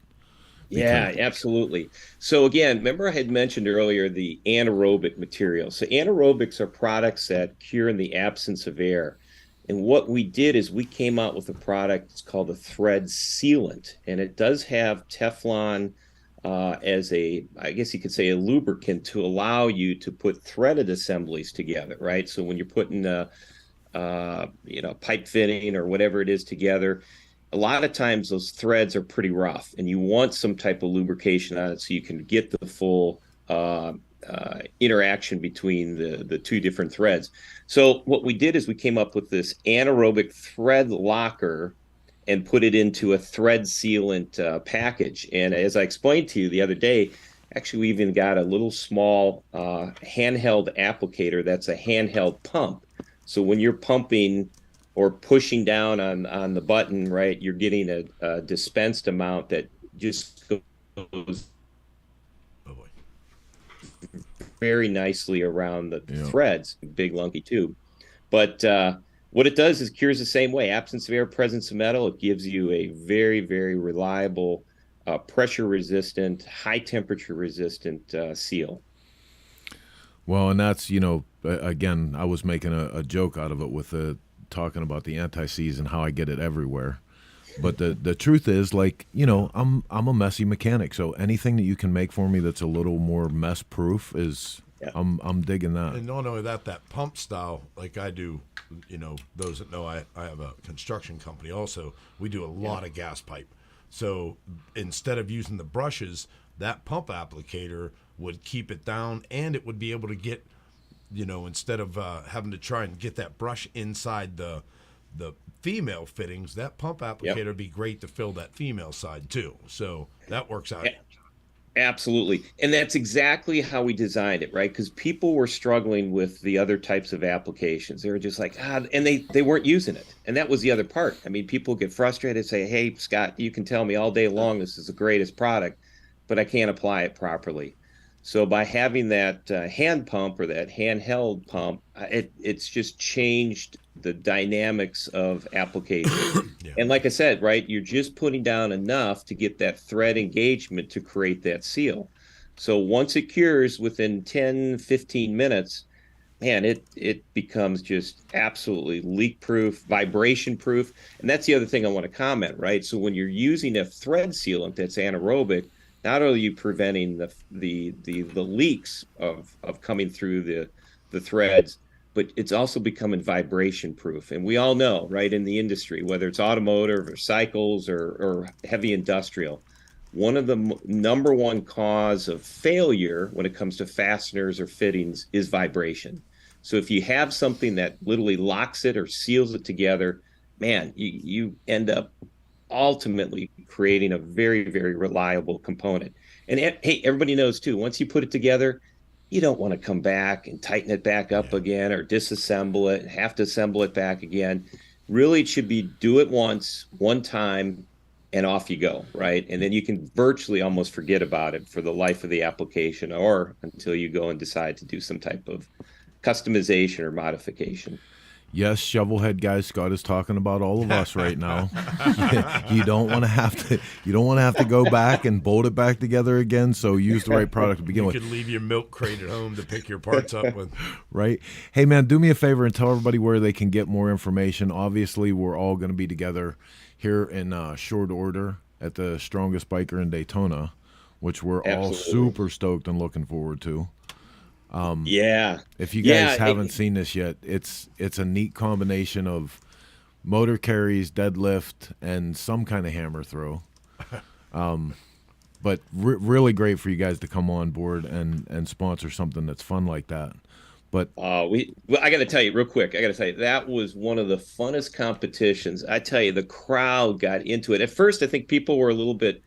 Yeah, absolutely. So again, remember I had mentioned earlier the anaerobic materials. So anaerobics are products that cure in the absence of air. And what we did is we came out with a product. It's called a thread sealant, and it does have Teflon as I guess you could say, a lubricant to allow you to put threaded assemblies together, right? So when you're putting pipe fitting or whatever it is together, a lot of times those threads are pretty rough, and you want some type of lubrication on it so you can get the full interaction between the two different threads. So what we did is we came up with this anaerobic thread locker and put it into a thread sealant package. And as I explained to you the other day, actually we even got a little small handheld applicator that's a handheld pump. So when you're pumping or pushing down on the button, right, you're getting a dispensed amount that just goes very nicely around the threads, big lunky tube. But what it does is cures the same way. Absence of air, presence of metal. It gives you a very, very reliable, pressure-resistant, high-temperature-resistant seal. Well, and that's, again, I was making a joke out of it with talking about the anti-seize and how I get it everywhere. But the truth is, I'm a messy mechanic, so anything that you can make for me that's a little more mess proof is I'm digging that. And not only that pump style, like I do, those that know I have a construction company also, we do a lot of gas pipe. So instead of using the brushes, that pump applicator would keep it down, and it would be able to get, instead of having to try and get that brush inside the female fittings, that pump applicator would be great to fill that female side too. So that works out. Absolutely. And that's exactly how we designed it, right? Because people were struggling with the other types of applications. They were just like, and they weren't using it. And that was the other part. I mean, people get frustrated, say, hey, Scott, you can tell me all day long this is the greatest product, but I can't apply it properly. So by having that hand pump or that handheld pump, it's just changed the dynamics of application. And like I said, right, you're just putting down enough to get that thread engagement to create that seal. So once it cures within 10, 15 minutes, man, it becomes just absolutely leak proof, vibration proof. And that's the other thing I want to comment, right? So when you're using a thread sealant that's anaerobic, not only are you preventing the leaks of coming through the threads, but it's also becoming vibration proof. And we all know, right, in the industry, whether it's automotive or cycles or heavy industrial, one of the number one cause of failure when it comes to fasteners or fittings is vibration. So if you have something that literally locks it or seals it together, man, you end up ultimately creating a very, very reliable component. And hey, everybody knows too, once you put it together, you don't want to come back and tighten it back up again or disassemble it, have to assemble it back again. Really, it should be do it once, one time, and off you go, right? And then you can virtually almost forget about it for the life of the application or until you go and decide to do some type of customization or modification. Yes, shovelhead guys, Scott is talking about all of us right now. You don't want to have to go back and bolt it back together again, so use the right product to begin with. You could leave your milk crate at home to pick your parts up with. Right. Hey, man, do me a favor and tell everybody where they can get more information. Obviously, we're all going to be together here in short order at the Strongest Biker in Daytona, which we're all super stoked and looking forward to. If you guys haven't seen this yet, it's a neat combination of motor carries, deadlift, and some kind of hammer throw. But really great for you guys to come on board and sponsor something that's fun like that. But well, I got to tell you real quick. I got to tell you that was one of the funnest competitions. I tell you, the crowd got into it. At first, I think people were a little bit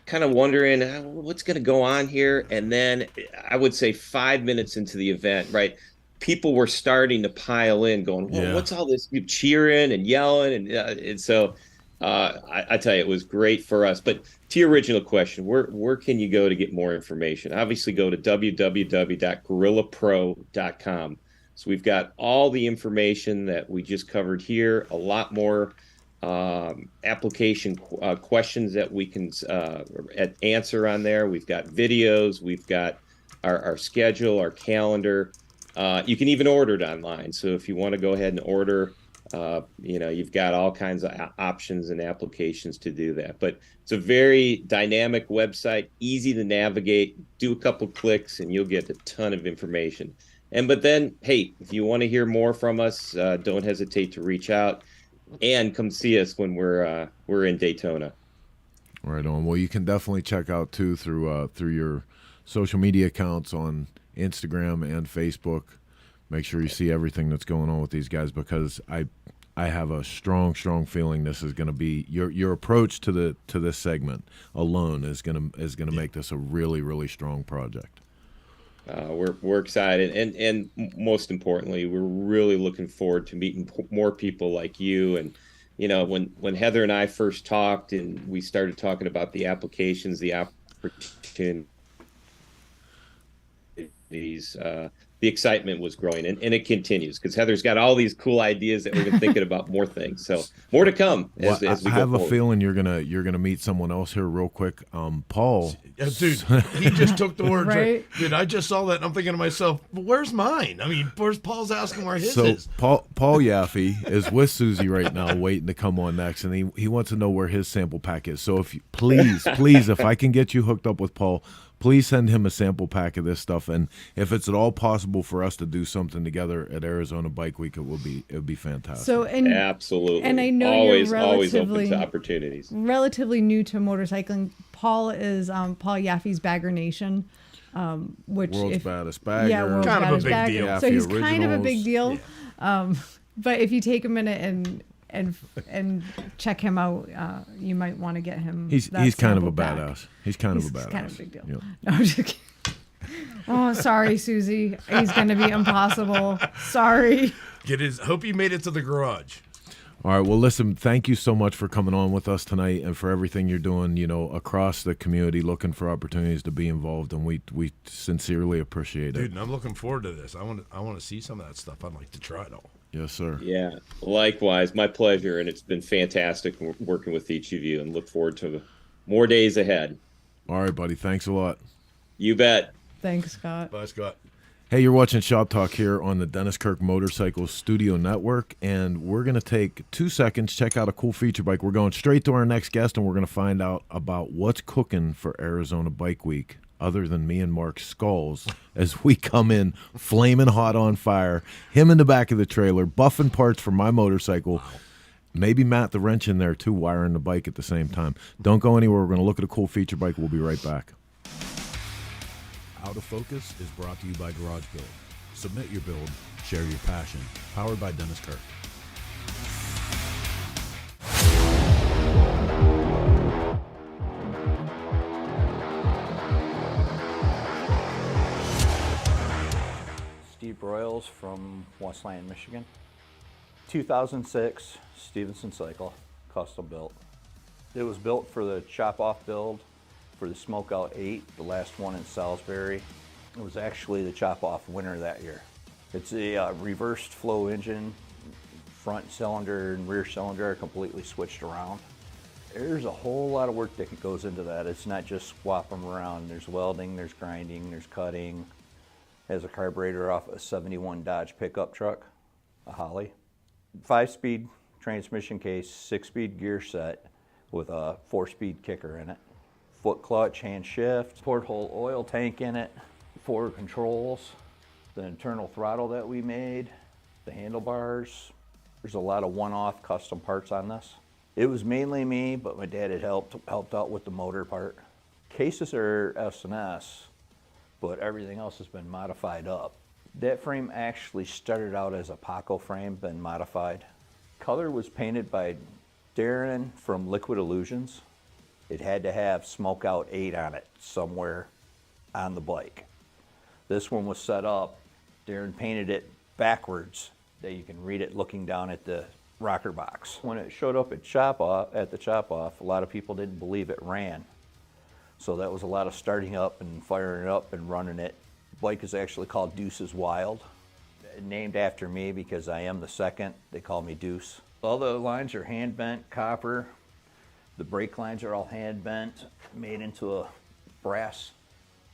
kind of wondering what's going to go on here. And then I would say 5 minutes into the event, right, people were starting to pile in, going, well, what's all this cheering and yelling? And so I tell you, it was great for us. But to your original question, where can you go to get more information? Obviously, go to www.GorillaPro.com. So we've got all the information that we just covered here, a lot more application questions that we can answer on there. We've got videos, we've got our schedule, our calendar. You can even order it online. So if you want to go ahead and order, you've got all kinds of options and applications to do that. But it's a very dynamic website, easy to navigate. Do a couple clicks and you'll get a ton of information. But then, hey, if you want to hear more from us, don't hesitate to reach out and come see us when we're in Daytona. Right on. Well, you can definitely check out too through your social media accounts on Instagram and Facebook. Make sure you see everything that's going on with these guys, because I have a strong feeling this is going to be your approach to this segment alone is going to make this a really strong project. We're excited, and most importantly, we're really looking forward to meeting more people like you. And when Heather and I first talked, and we started talking about the applications, the opportunities, the excitement was growing, and it continues, because Heather's got all these cool ideas that we've been thinking about more things. So more to come as we go I have a forward. feeling you're gonna meet someone else here real quick. Paul. Dude, he just took the words Right? Dude, I just saw that and I'm thinking to myself, but where's mine? I mean, where's Paul's asking where his So is? Paul Yaffe is with Suzy right now, waiting to come on next, and he wants to know where his sample pack is. So if you, please, if I can get you hooked up with Paul, please send him a sample pack of this stuff. And if it's at all possible for us to do something together at Arizona Bike Week, it would be fantastic. So Absolutely. And I know always you're open relatively to opportunities. relatively new to motorcycling. Paul is Paul Yaffe's Bagger Nation, which World's baddest bagger. yeah, world's Kind of a baddest big bagger. deal. So Yaffe he's kind of a big Originals. deal. But if you take a minute and check him out, you might want to get him. He's that kind of a sample pack. badass. He's kind of a badass. He's kind of a big deal. Yep. No, I'm just kidding. Oh, sorry, Suzy. He's going to be impossible. Sorry. Hope he made it to the garage. All right. Well, listen, thank you so much for coming on with us tonight and for everything you're doing, across the community, looking for opportunities to be involved. And we sincerely appreciate it. Dude, and I'm looking forward to this. I want to see some of that stuff. I'd like to try it all. Yes, sir. Yeah, likewise, my pleasure, and it's been fantastic working with each of you, and look forward to more days ahead. All right, buddy. Thanks a lot. You bet. Thanks, Scott. Bye, Scott. Hey, you're watching Shop Talk here on the Dennis Kirk Motorcycle Studio Network, and we're going to take 2 seconds, check out a cool feature bike. We're going straight to our next guest, and we're going to find out about what's cooking for Arizona Bike Week, other than me and Mark's skulls, as we come in flaming hot on fire, him in the back of the trailer, buffing parts for my motorcycle. Wow. Maybe Matt the wrench in there, too, wiring the bike at the same time. Don't go anywhere. We're going to look at a cool feature bike. We'll be right back. Out of Focus is brought to you by Garage Build. Submit your build, share your passion. Powered by Dennis Kirk. Steve Broyles from Westland, Michigan. 2006 Stevenson Cycle, custom built. It was built for the chop-off build for the Smokeout 8, the last one in Salisbury. It was actually the chop-off winner that year. It's a reversed flow engine. Front cylinder and rear cylinder are completely switched around. There's a whole lot of work that goes into that. It's not just swap them around. There's welding, there's grinding, there's cutting. Has a carburetor off a 71 Dodge pickup truck, a Holly. 5-speed transmission case, 6-speed gear set with a 4-speed kicker in it. Foot clutch, hand shift, porthole oil tank in it, 4 controls, the internal throttle that we made, the handlebars, There's a lot of one-off custom parts on this. It was mainly me, but my dad had helped out with the motor part. Cases are S&S, but everything else has been modified up. That frame actually started out as a Paco frame, been modified. Color was painted by Darren from Liquid Illusions. It had to have Smokeout 8 on it somewhere on the bike. This one was set up, Darren painted it backwards, that you can read it looking down at the rocker box. When it showed up at the chop off, a lot of people didn't believe it ran. So that was a lot of starting up and firing it up and running it. The bike is actually called Deuce's Wild. Named after me because I am the second. They call me Deuce. All the lines are hand bent copper. The brake lines are all hand bent, made into a brass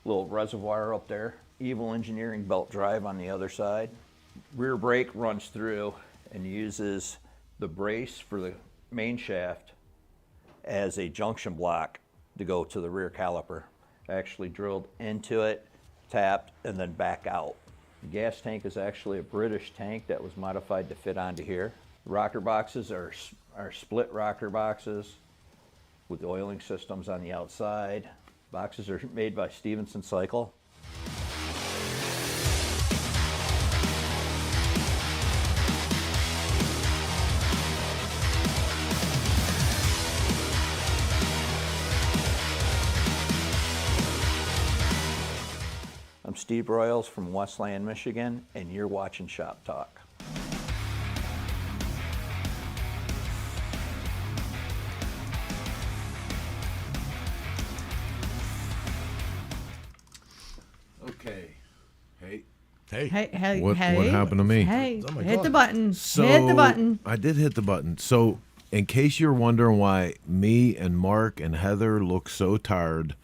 little reservoir up there. Evil Engineering belt drive on the other side. Rear brake runs through and uses the brace for the main shaft as a junction block to go to the rear caliper. Actually drilled into it, tapped, and then back out. The gas tank is actually a British tank that was modified to fit onto here. Rocker boxes are split rocker boxes with oiling systems on the outside. Boxes are made by Stevenson Cycle. I'm Steve Broyles from Westland, Michigan, and you're watching Shop Talk. Okay. Hey. Hey, What happened to me? Hey, Oh my hit God. the button. So Hit the button. I did hit the button. So in case you're wondering why me and Mark and Heather look so tired,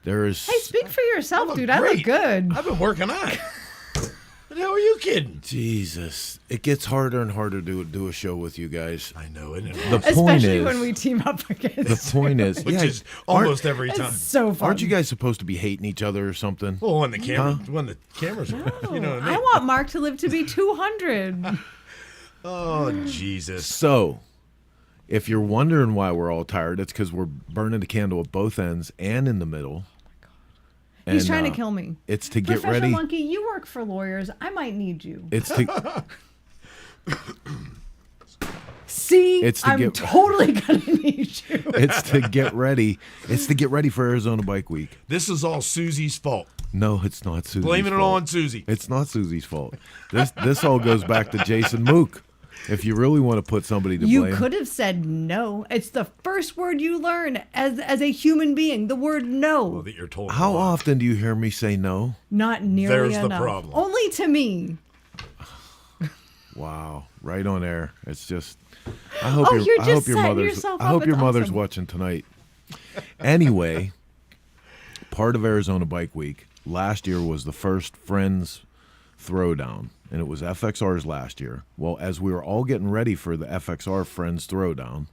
there is... Hey, speak for yourself, look dude. I look great. good. I've been working on it. What the hell are you kidding? Jesus. It gets harder and harder to do a show with you guys. I know, isn't it? The point Especially is... when we team up against. The point is... Which yeah, is almost every time. It's so fun. Aren't you guys supposed to be hating each other or something? Well, when the cameras are, you know what I I mean? want Mark to live to be 200. Oh, Jesus. So, if you're wondering why we're all tired, it's because we're burning the candle at both ends and in the middle. He's And, trying to kill me. It's to get Professor ready. Monkey, you work for lawyers. I might need you. It's to See, it's to I'm get- totally gonna need you. it's to get ready. It's to get ready for Arizona Bike Week. This is all Susie's fault. No, it's not Susie's Blaming it fault. all on Susie. It's not Susie's fault. This all goes back to Jason Mook. If you really want to put somebody to You blame, could have said no. It's the first word you learn as a human being. The word no. Well, that you're told. how a lot. often do you hear me say no? Not nearly There's the enough. problem. Only to me. Wow, right on air. It's just. I hope Oh, you're I just hope your setting mother's. yourself I up. hope your It's mother's awesome. watching tonight. Anyway, part of Arizona Bike Week last year was the first Friends Throwdown, and it was FXR's last year. Well, as we were all getting ready for the FXR Friends Throwdown,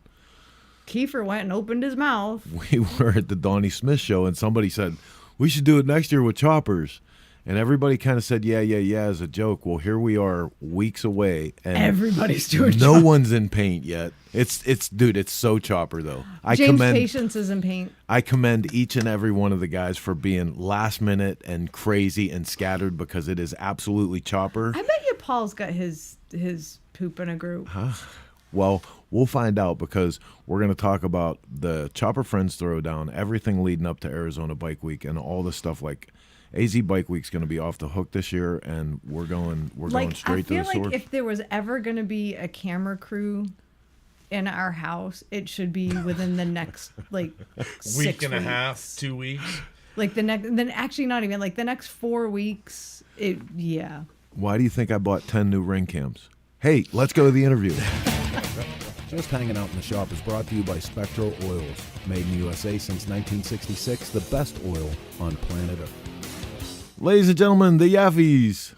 Kiefer went and opened his mouth. we were at the Donnie Smith show, and somebody said we should do it next year with choppers. And everybody kind of said, yeah, as a joke. Well, here we are weeks away. And Everybody's doing no chopper. one's in paint yet. Dude, it's so chopper, though. James Patience is in paint. I commend each and every one of the guys for being last minute and crazy and scattered because it is absolutely chopper. I bet you Paul's got his poop in a group. Well, we'll find out because we're going to talk about the Chopper Friends Throwdown, everything leading up to Arizona Bike Week, and all the stuff like AZ Bike Week's going to be off the hook this year, and we're going straight to the I feel source. like if there was ever going to be a camera crew in our house, it should be within the next like 6 Week and a weeks. half, 2 weeks. Like the next, then actually not even like the next 4 weeks. Yeah. Why do you think I bought 10 new ring cams? Hey, let's go to the interview. Just Hanging Out in the Shop is brought to you by Spectro Oils. Made in the USA since 1966, the best oil on planet Earth. Ladies and gentlemen, the Yaffes.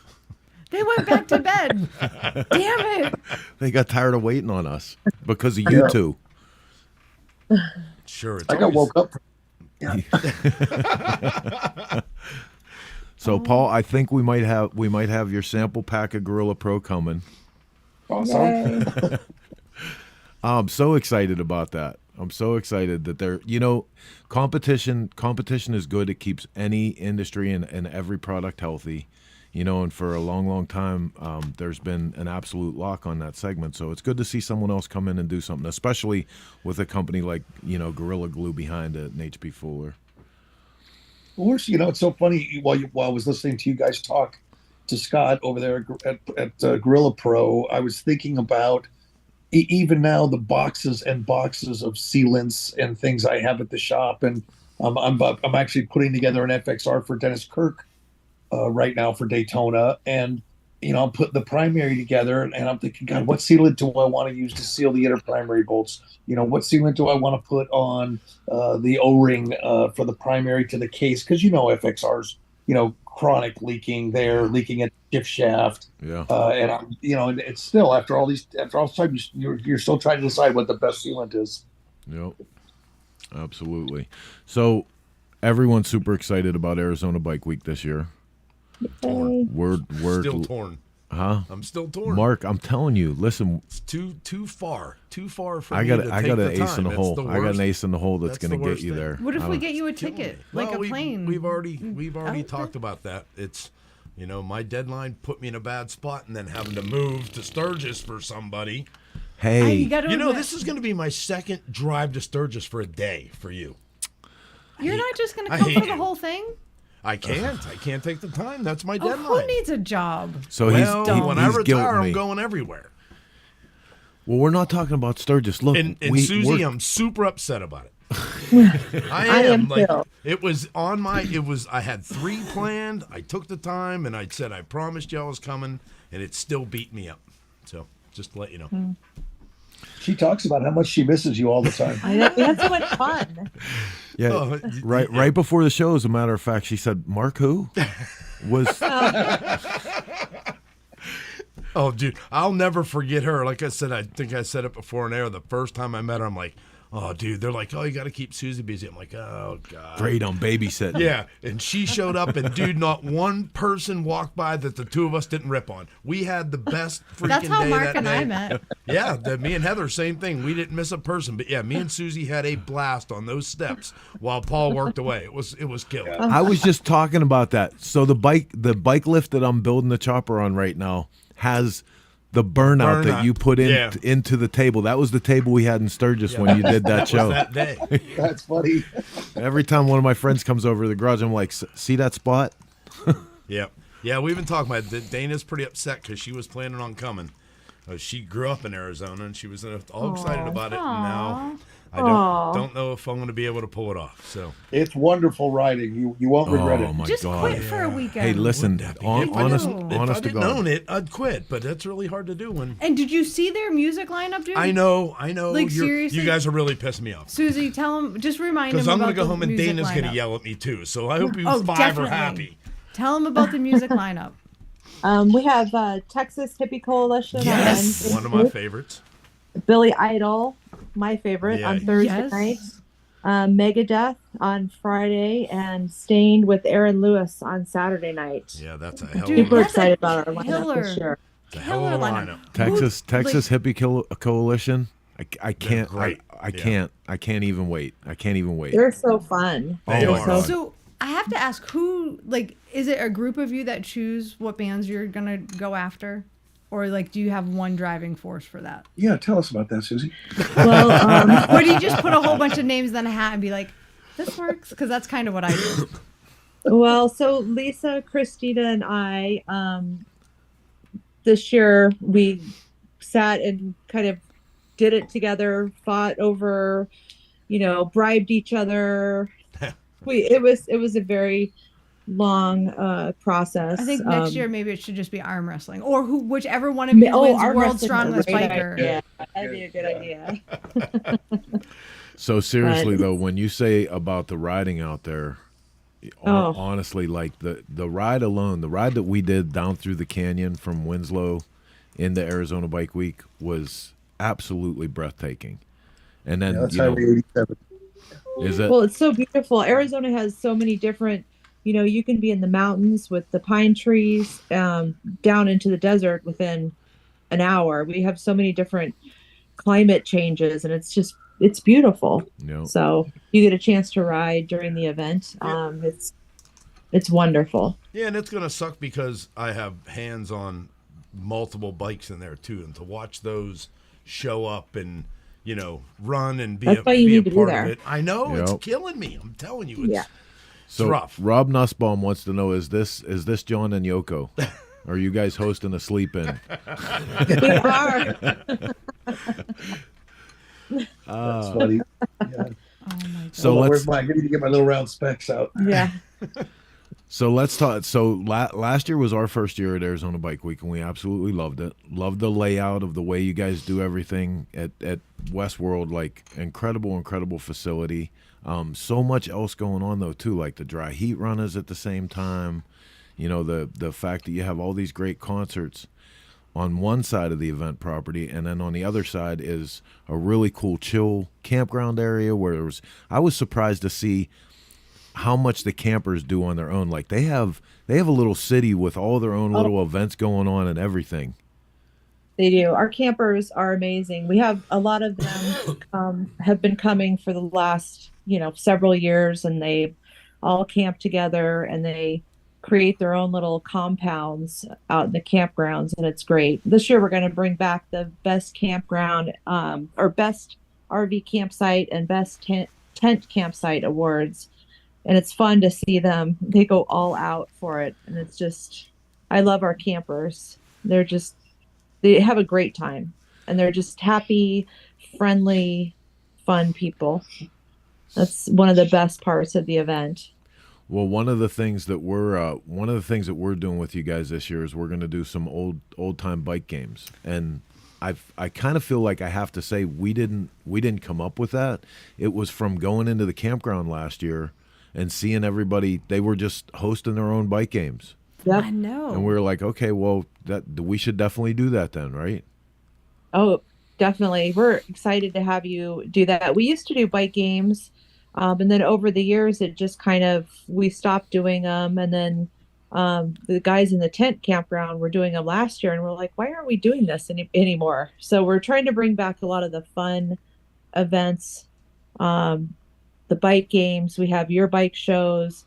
They went back to bed. Damn it. They got tired of waiting on us because of you two. Sure, it's I got always- woke up. So, Paul, I think we might have your sample pack of GorillaPro coming. Awesome. I'm so excited about that. I'm so excited that they're, competition is good. It keeps any industry and every product healthy, and for a long, long time, there's been an absolute lock on that segment. So it's good to see someone else come in and do something, especially with a company like, Gorilla Glue behind it and H.B. Fuller. Well, it's so funny while I was listening to you guys talk to Scott over there at GorillaPro, I was thinking about even now the boxes and boxes of sealants and things I have at the shop, and I'm actually putting together an FXR for Dennis Kirk right now for Daytona, and I'm putting the primary together, and I'm thinking, God, what sealant do I want to use to seal the inner primary bolts? What sealant do I want to put on the O-ring for the primary to the case? Because FXR's chronic leaking there, leaking at the shift shaft. Yeah. And and it's still after all this time, you're still trying to decide what the best sealant is. Yep. Absolutely. So everyone's super excited about Arizona Bike Week this year. Torn. We're still torn. Huh? I'm still torn. Mark, I'm telling you, listen. It's too far for I me got to I take got the an ace in time. the hole. It's the I got an worst. ace in the hole that's going to the get worst you thing. there. What if we get you a ticket, like a plane? We've already talked about that. It's my deadline put me in a bad spot, and then having to move to Sturgis for somebody. Hey, this is going to be my second drive to Sturgis for a day for you. You're not just going to come for the whole thing? I can't. I can't take the time. That's my Oh, deadline. who needs a job? So when I he's retire, guilting I'm me. going everywhere. Well, we're not talking about Sturgis. Look, And Suzy, I'm super upset about it. I am like too. it was on my. I had 3 planned. I took the time and I said I promised you I was coming, and it still beat me up. So just to let you know. She talks about how much she misses you all the time. I know, we had so much fun. Yeah, right before the show, as a matter of fact, she said, "Mark, who was?" Oh, dude, I'll never forget her. Like I said, I think I said it before on air. The first time I met her, I'm like, oh, dude, they're like, oh, you got to keep Suzy busy. I'm like, oh, God. Great on babysitting. Yeah, and she showed up, and, dude, not one person walked by that the two of us didn't rip on. We had the best freaking day That's how Mark that and day. I met. Yeah, me and Heather, same thing. We didn't miss a person. But, yeah, me and Suzy had a blast on those steps while Paul worked away. It was killer. I was just talking about that. So the bike lift that I'm building the chopper on right now has the burnout that you put into the table. That was the table we had in Sturgis when you did that show. That day. That's funny. Every time one of my friends comes over to the garage, I'm like, see that spot? Yeah. Yeah, we've been talking about it. Dana's pretty upset because she was planning on coming. She grew up in Arizona, and she was all excited about it. And now I don't know if I'm going to be able to pull it off. So it's wonderful riding. You won't regret it. Oh, my Just God. quit for a weekend. Hey, listen, honest if to I didn't God. own it, I'd quit. But that's really hard to do when. And did you see their music lineup, dude? I know. Like, seriously? You guys are really pissing me off. Suzy, tell him, just remind him Because about I'm going to go the home and music Dana's going to lineup. yell at me too. So I hope you Oh, 5 definitely. are happy. Tell him about the music lineup. We have Texas Hippie Coalition Yes, on one of my favorites. Billy Idol, my favorite, on Thursday night. Megadeth on Friday, and Stained with Aaron Lewis on Saturday night. Yeah, that's a hell of a Super that's excited a about our lineup this year. It's a hell of a lineup. Texas Hippie Coalition. I can't. great. I can't even wait. I can't even wait. They're so fun. They Oh my are. God. So I have to ask, who, like, is it a group of you that choose what bands you're going to go after? Or, like, do you have one driving force for that? Yeah, tell us about that, Suzy. Well, Or do you just put a whole bunch of names in a hat and be like, this works? Because that's kind of what I do. well, so Lisa, Christina, and I, this year we sat and kind of did it together, fought over, bribed each other. It was a very long process. I think next year maybe it should just be arm wrestling, or whichever one of you wins arm World's wrestling is a Strongest great Biker. idea. That'd be a good idea. So seriously though, when you say about the riding out there, honestly, like the ride alone, the ride that we did down through the canyon from Winslow into Arizona Bike Week was absolutely breathtaking. And then That's Highway 87. Is it? Well, it's so beautiful. Arizona has so many different, you can be in the mountains with the pine trees, down into the desert within an hour. We have so many different climate changes, and it's beautiful. Yep. So you get a chance to ride during the event. It's wonderful. Yeah, and it's gonna suck because I have hands on multiple bikes in there too, and to watch those show up and run and be That's why you be need a to be part there. of it. I know it's Yep. killing me. I'm telling you, it's Yeah. So rough. Rob Nussbaum wants to know: Is this John and Yoko? Are you guys hosting a sleep-in? We are. That's funny. Yeah. Oh my god. So Where's I need to get my little round specs out. Yeah. So let's talk. So last year was our first year at Arizona Bike Week, and we absolutely loved it. Loved the layout of the way you guys do everything at Westworld. Like incredible facility. So much else going on though too, like the dry heat runners at the same time. The fact that you have all these great concerts on one side of the event property, and then on the other side is a really cool chill campground area where I was surprised to see how much the campers do on their own. Like they have a little city with all their own little events going on and everything. They do. Our campers are amazing. We have a lot of them have been coming for the last, several years, and they all camp together and they create their own little compounds out in the campgrounds, and it's great. This year we're going to bring back the best campground or best RV campsite and best tent campsite awards. And it's fun to see them. They go all out for it. And it's just, I love our campers. They have a great time. And they're just happy, friendly, fun people. That's one of the best parts of the event. Well, one of the things that we're doing with you guys this year is we're going to do some old time bike games. And I kind of feel like I have to say we didn't come up with that. It was from going into the campground last year and seeing everybody. They were just hosting their own bike games. Yep. I know. And we were like, okay, well, we should definitely do that then, right? Oh, definitely. We're excited to have you do that. We used to do bike games, and then over the years, it just we stopped doing them. And then the guys in the tent campground were doing them last year, and we're like, why aren't we doing this anymore? So we're trying to bring back a lot of the fun events, the bike games. We have your bike shows.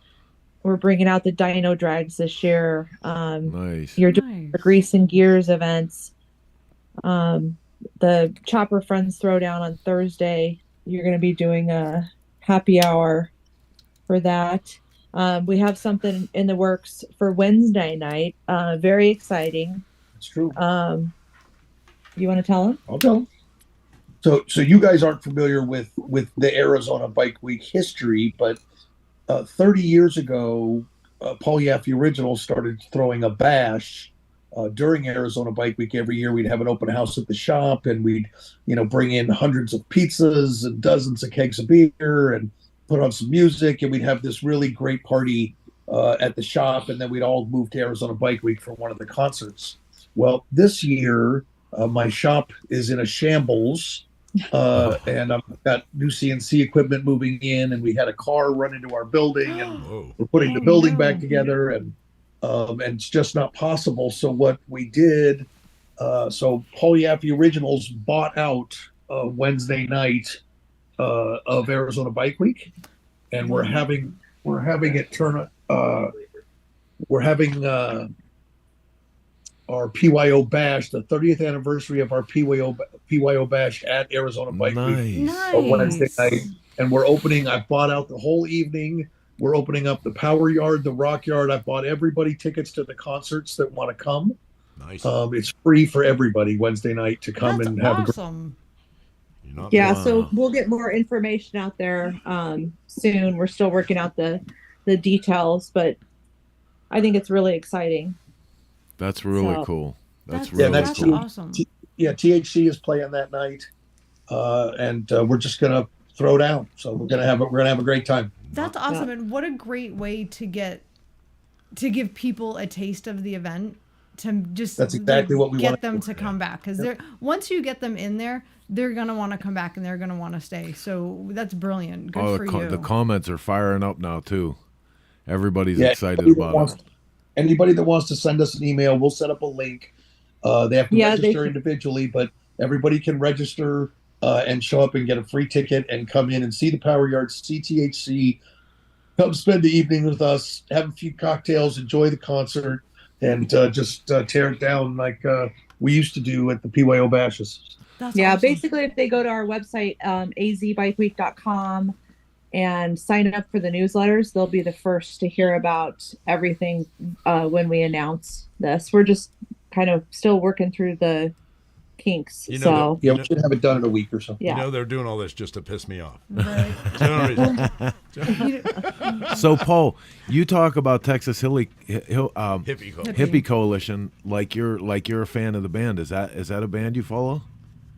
We're bringing out the dyno drags this year. Nice. You're doing the grease and gears events. The Chopper Friends Throwdown on Thursday. You're going to be doing a happy hour for that. We have something in the works for Wednesday night. Very exciting. It's true. You want to tell them? I'll tell them. So you guys aren't familiar with the Arizona Bike Week history, but 30 years ago, Paul Yaffe Originals started throwing a bash during Arizona Bike Week. Every year we'd have an open house at the shop, and we'd bring in hundreds of pizzas and dozens of kegs of beer and put on some music, and we'd have this really great party at the shop, and then we'd all move to Arizona Bike Week for one of the concerts. Well, this year my shop is in a shambles. And I've got new CNC equipment moving in, and we had a car run into our building, and we're putting the building back together, and it's just not possible. So what we did, so Paul Yaffe Originals bought out Wednesday night of Arizona Bike Week, and we're having it turn. We're having our PYO Bash, the 30th anniversary of our PYO Bash at Arizona Bike Week on Wednesday night. And we're opening, I bought out the whole evening. We're opening up the Power Yard, the Rock Yard. I bought everybody tickets to the concerts that want to come. Nice. It's free for everybody Wednesday night to come and have awesome. Yeah, so we'll get more information out there soon. We're still working out the details, but I think it's really exciting. That's really cool. That's awesome. THC is playing that night, and we're just gonna throw down. So we're gonna have a great time. That's awesome, and what a great way to give people a taste of the event. To just that's exactly what we get want them to come back, because once you get them in there, they're gonna want to come back and they're gonna want to stay. So that's brilliant. Good for you. The comments are firing up now too. Everybody's excited about it. Anybody that wants to send us an email, we'll set up a link They have to Yeah, register individually, but everybody can register and show up and get a free ticket and come in and see the Power Yard, see THC, come spend the evening with us, have a few cocktails, enjoy the concert, and just tear it down like we used to do at the PYO bashes. That's Yeah, awesome. basically, if they go to our website, azbikeweek.com, and sign up for the newsletters, they'll be the first to hear about everything when we announce this. We're just kind of still working through the kinks. You know, Yeah, we should have it done in a week or so. Yeah. You know they're doing all this just to piss me off. Right. So, Paul, you talk about Texas Hippie Coalition like you're a fan of the band. Is that a band you follow?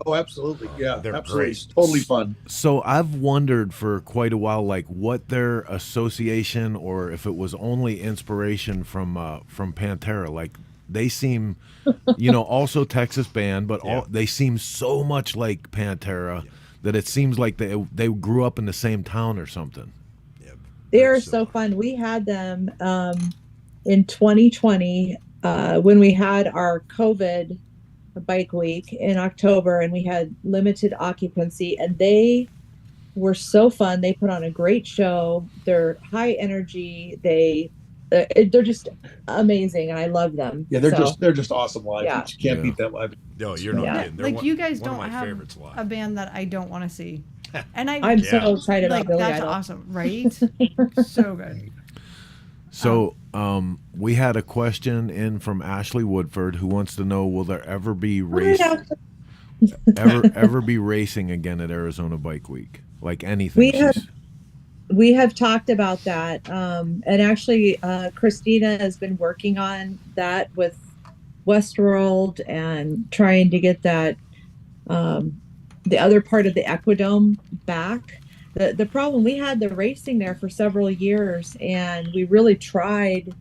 Oh, absolutely. Yeah, They're absolutely. great. It's totally fun. So I've wondered for quite a while, like what their association, or if it was only inspiration from Pantera. Like they seem, also Texas band, but they seem so much like Pantera that it seems like they grew up in the same town or something. Yeah, They are so fun. We had them in 2020 when we had our COVID bike week in October, and we had limited occupancy, and they were so fun. They put on a great show. They're high energy. They're just amazing, and I love them. Yeah, they're just awesome live. Yeah. You can't beat that live. No, you're not kidding. They're Like you guys one of don't my have favorites live. a band that I don't want to see, and I'm so excited like about Billy that's Idol. awesome, right? So good. So we had a question in from Ashley Woodford who wants to know: will there ever be ever be racing again at Arizona Bike Week? Like anything? We have talked about that, and actually, Christina has been working on that with Westworld and trying to get that the other part of the Equidome back. The problem, we had the racing there for several years, and we really tried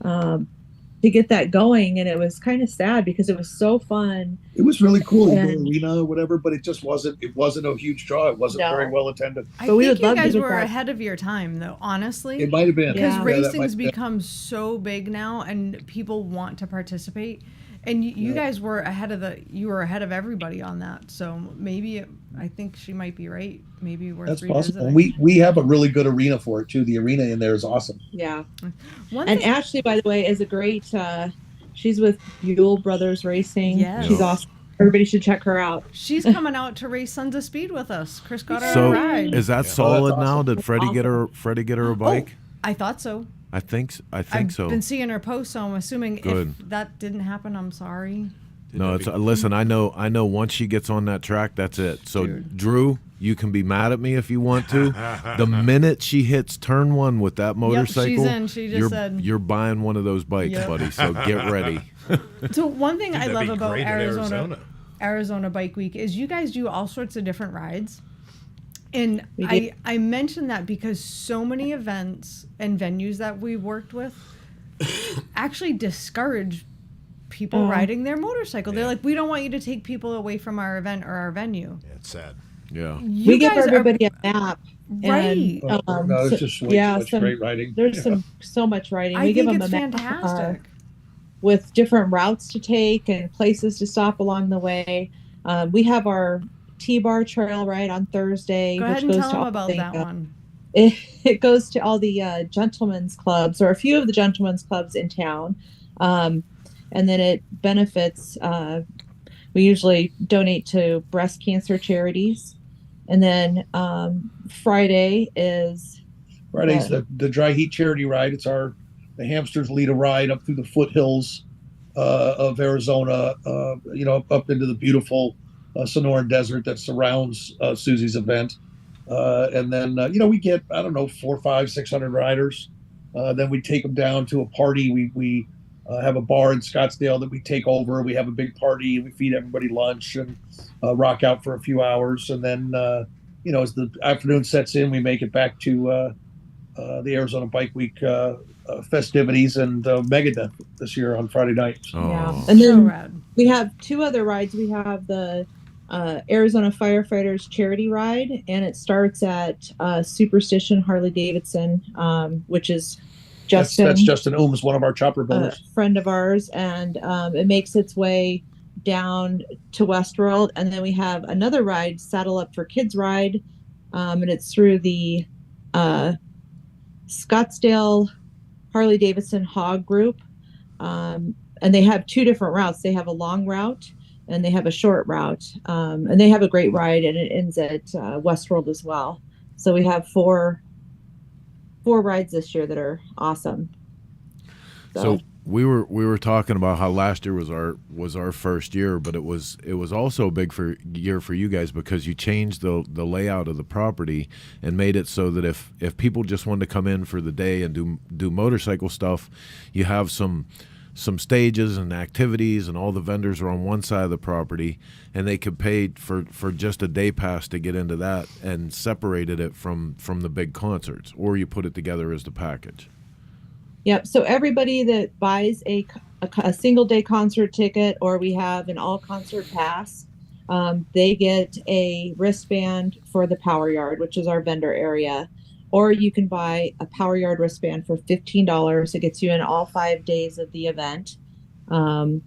to get that going, and it was kind of sad because it was so fun. It was really cool in the arena or whatever, but it wasn't a huge draw. It wasn't very well attended. I think you guys were ahead of your time, though. Honestly, it might have been because that racing's might have become so big now, and people want to participate. And you guys were ahead of everybody on that. So maybe I think she might be right. Maybe we're That's revisiting. possible. We have a really good arena for it too. The arena in there is awesome. Yeah. One And thing- Ashley, by the way, is a great. She's with Buell Brothers Racing. Yes. She's awesome. Everybody should check her out. She's coming out to race Sons of Speed with us. Chris got her So a ride. is that solid that's now? awesome. Did Freddie get her a bike? I thought so. I think so. I've been seeing her post, so I'm assuming Good. if that didn't happen, I'm sorry. No, it's listen. I know. Once she gets on that track, that's it. So, Drew, you can be mad at me if you want to. The minute she hits turn one with that motorcycle, she's in. She just said you're buying one of those bikes, buddy. So get ready. So one thing I that'd love be about great in Arizona Bike Week is you guys do all sorts of different rides. And We do. I mention that because so many events and venues that we worked with actually discourage people riding their motorcycle. They're like, we don't want you to take people away from our event or our venue. Yeah, it's sad. Yeah. We give everybody a map. Right. And, No, it's just much great riding. There's so much riding. I We give think them it's a map fantastic. with different routes to take and places to stop along the way. We have our T-Bar Trail ride on Thursday. Go ahead which and goes tell to them all about the, that one. It goes to all the gentlemen's clubs, or a few of the gentlemen's clubs in town. And then it benefits, we usually donate to breast cancer charities. And then Friday is... Friday's the Dry Heat Charity Ride. It's the hamsters lead a ride up through the foothills of Arizona, up into the beautiful Sonoran Desert that surrounds Suzy's event. And then, we get, 400, 500, 600 riders. Then we take them down to a party. We have a bar in Scottsdale that we take over. We have a big party. We feed everybody lunch and rock out for a few hours. And then, as the afternoon sets in, we make it back to the Arizona Bike Week festivities and Megadeth this year on Friday night. Yeah. Oh. And So then rad. we have two other rides. We have the Arizona Firefighters Charity Ride, and it starts at Superstition Harley Davidson, which is Justin. That's Justin Ooms, one of our chopper a builders. friend of ours, and it makes its way down to Westworld, and then we have another ride, Saddle Up for Kids ride, and it's through the Scottsdale Harley Davidson Hog Group, and they have two different routes. They have a long route and they have a short route, and they have a great ride, and it ends at Westworld as well. So we have four rides this year that are awesome. So we were talking about how last year was our first year, but it was also a big year for you guys because you changed the layout of the property and made it so that if people just wanted to come in for the day and do motorcycle stuff, you have some stages and activities, and all the vendors are on one side of the property, and they could pay for just a day pass to get into that, and separated it from the big concerts, or you put it together as the package. Yep. So everybody that buys a single day concert ticket, or we have an all concert pass, they get a wristband for the Power Yard, which is our vendor area. Or you can buy a Power Yard wristband for $15. It gets you in all 5 days of the event. And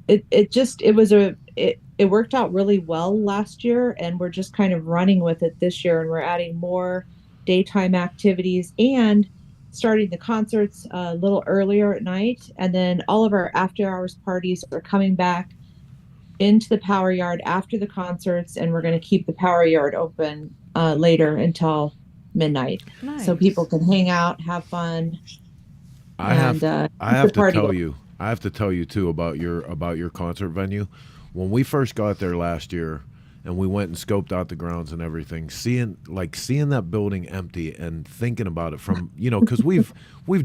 it worked out really well last year, and we're just kind of running with it this year, and we're adding more daytime activities and starting the concerts a little earlier at night. And then all of our after hours parties are coming back into the Power Yard after the concerts, and we're going to keep the Power Yard open later until midnight. Nice. So people can hang out, have fun. I have to tell you too about your concert venue. When we first got there last year and we went and scoped out the grounds and everything, seeing that building empty and thinking about it from, because we've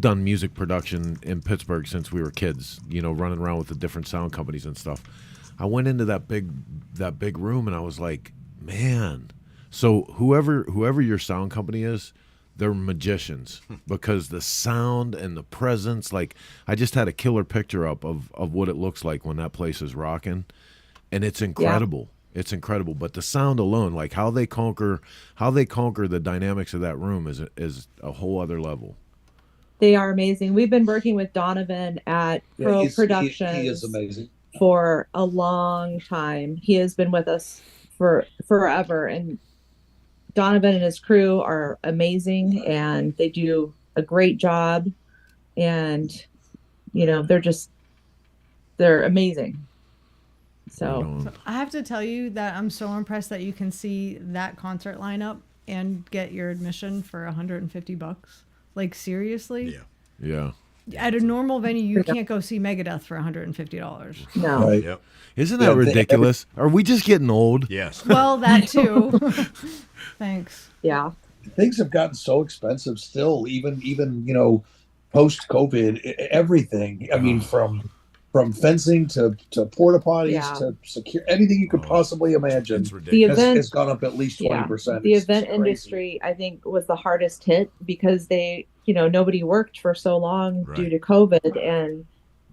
done music production in Pittsburgh since we were kids, running around with the different sound companies and stuff. I went into that big room and I was like, man. So whoever your sound company is, they're magicians, because the sound and the presence, I just had a killer picture up of what it looks like when that place is rocking, and it's incredible. Yeah. It's incredible. But the sound alone, how they conquer the dynamics of that room is a whole other level. They are amazing. We've been working with Donovan at Pro Productions. He is amazing. For a long time. He has been with us for forever, and Donovan and his crew are amazing, and they do a great job, and they're amazing. So I have to tell you that I'm so impressed that you can see that concert lineup and get your admission for $150. Seriously? Yeah. At a normal venue, you can't go see Megadeth for $150. No. Right. Yep. Isn't that ridiculous? Are we just getting old? Yes. Well, that too. Thanks. Yeah. Things have gotten so expensive still, even post COVID, everything. I mean, from fencing to porta potties to secure, anything you could possibly imagine. It's ridiculous. Has gone up at least 20%. The event industry, I think, was the hardest hit because they, nobody worked for so long due to COVID,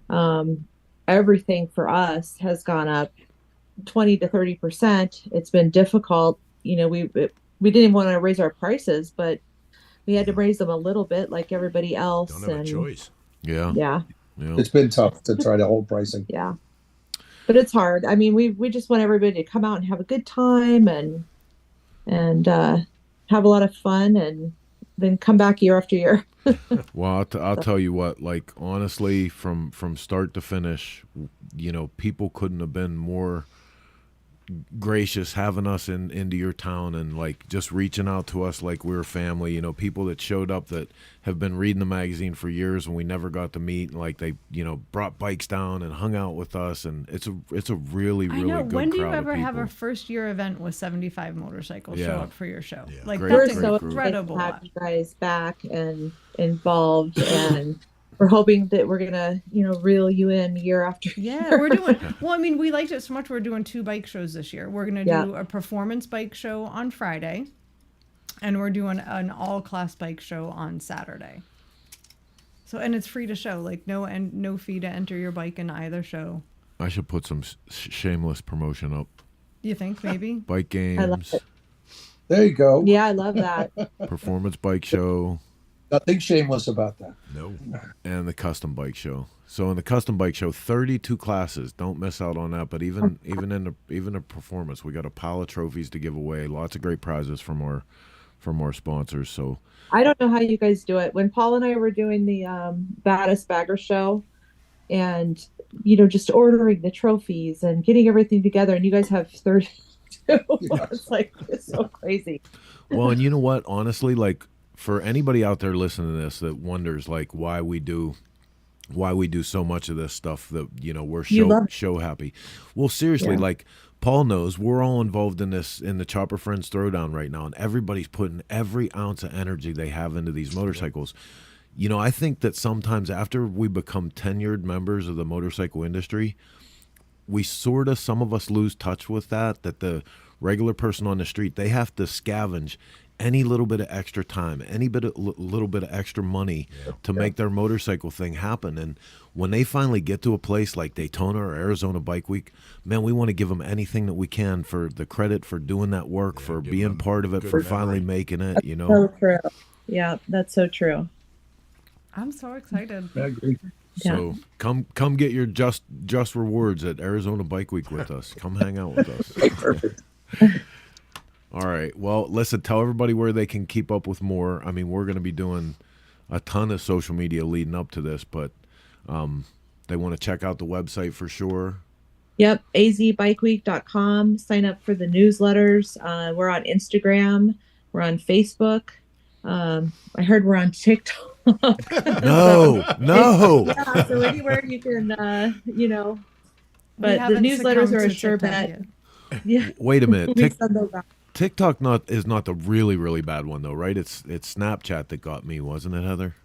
and everything for us has gone up 20 to 30%. It's been difficult. We didn't want to raise our prices, but we had to raise them a little bit, like everybody else. Don't have a choice. Yeah. It's been tough to try to hold pricing. Yeah. But it's hard. I mean, we just want everybody to come out and have a good time and have a lot of fun, and then come back year after year. Well, I'll tell you what, honestly, from start to finish, people couldn't have been more gracious having us into your town, and just reaching out to us like we were family. People that showed up that have been reading the magazine for years and we never got to meet, and they brought bikes down and hung out with us, and it's a really good crowd. When do you of ever have people. a first year event with 75 motorcycles show up for your show? Yeah. We're That's so incredible. excited to have you guys back and involved, and we're hoping that we're gonna reel you in year after year. Yeah, we're doing we liked it so much we're doing 2 bike shows this year. We're gonna do a performance bike show on Friday, and we're doing an all class bike show on Saturday. So, and it's free to show, no fee to enter your bike in either show. I should put some shameless promotion up. You think maybe? Bike games. I love it. There you go. Yeah, I love that. Performance bike show. Nothing shameless about that. No. And the custom bike show. So in the custom bike show, 32 classes. Don't miss out on that. But even in the performance, we got a pile of trophies to give away. Lots of great prizes from our sponsors. So I don't know how you guys do it. When Paul and I were doing the Baddest Bagger show, and just ordering the trophies and getting everything together, and you guys have 32. It's so crazy. Well, and you know what? Honestly, like, for anybody out there listening to this that wonders like why we do so much of this stuff, that we're show happy. Well, seriously, like Paul knows, we're all involved in this, in the Chopper Friends Throwdown right now, and everybody's putting every ounce of energy they have into these motorcycles. I think that sometimes after we become tenured members of the motorcycle industry, some of us lose touch with that the regular person on the street, they have to scavenge any little bit of extra time, little bit of extra money to make their motorcycle thing happen. And when they finally get to a place like Daytona or Arizona Bike Week, man, we want to give them anything that we can for the credit for doing that work, for being part of it, for finally making it, So true. Yeah, that's so true. I'm so excited. I agree. So come get your just rewards at Arizona Bike Week with us. Come hang out with us. Perfect. All right. Well, listen, tell everybody where they can keep up with more. I mean, we're going to be doing a ton of social media leading up to this, but they want to check out the website for sure. Yep, azbikeweek.com. Sign up for the newsletters. We're on Instagram. We're on Facebook. I heard we're on TikTok. No. Yeah, so anywhere you can, but the newsletters are a sure bet. Yeah. Wait a minute. We send those out. TikTok is not the really, really bad one though, right? It's Snapchat that got me, wasn't it, Heather?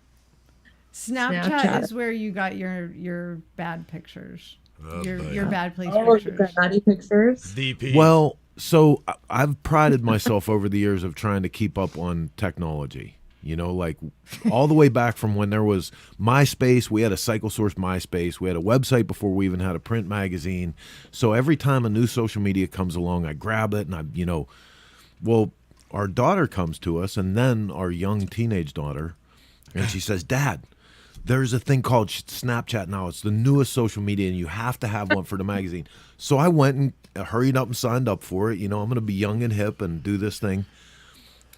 Snapchat is where you got your bad pictures. Your bad place pictures. Naughty pictures. DP. Well, so I've prided myself over the years of trying to keep up on technology. Like all the way back from when there was MySpace, we had a Cycle Source MySpace, we had a website before we even had a print magazine. So every time a new social media comes along, I grab it and well, our daughter comes to us, and then our young teenage daughter, and she says, Dad, there's a thing called Snapchat now. It's the newest social media, and you have to have one for the magazine. So I went and hurried up and signed up for it. I'm going to be young and hip and do this thing.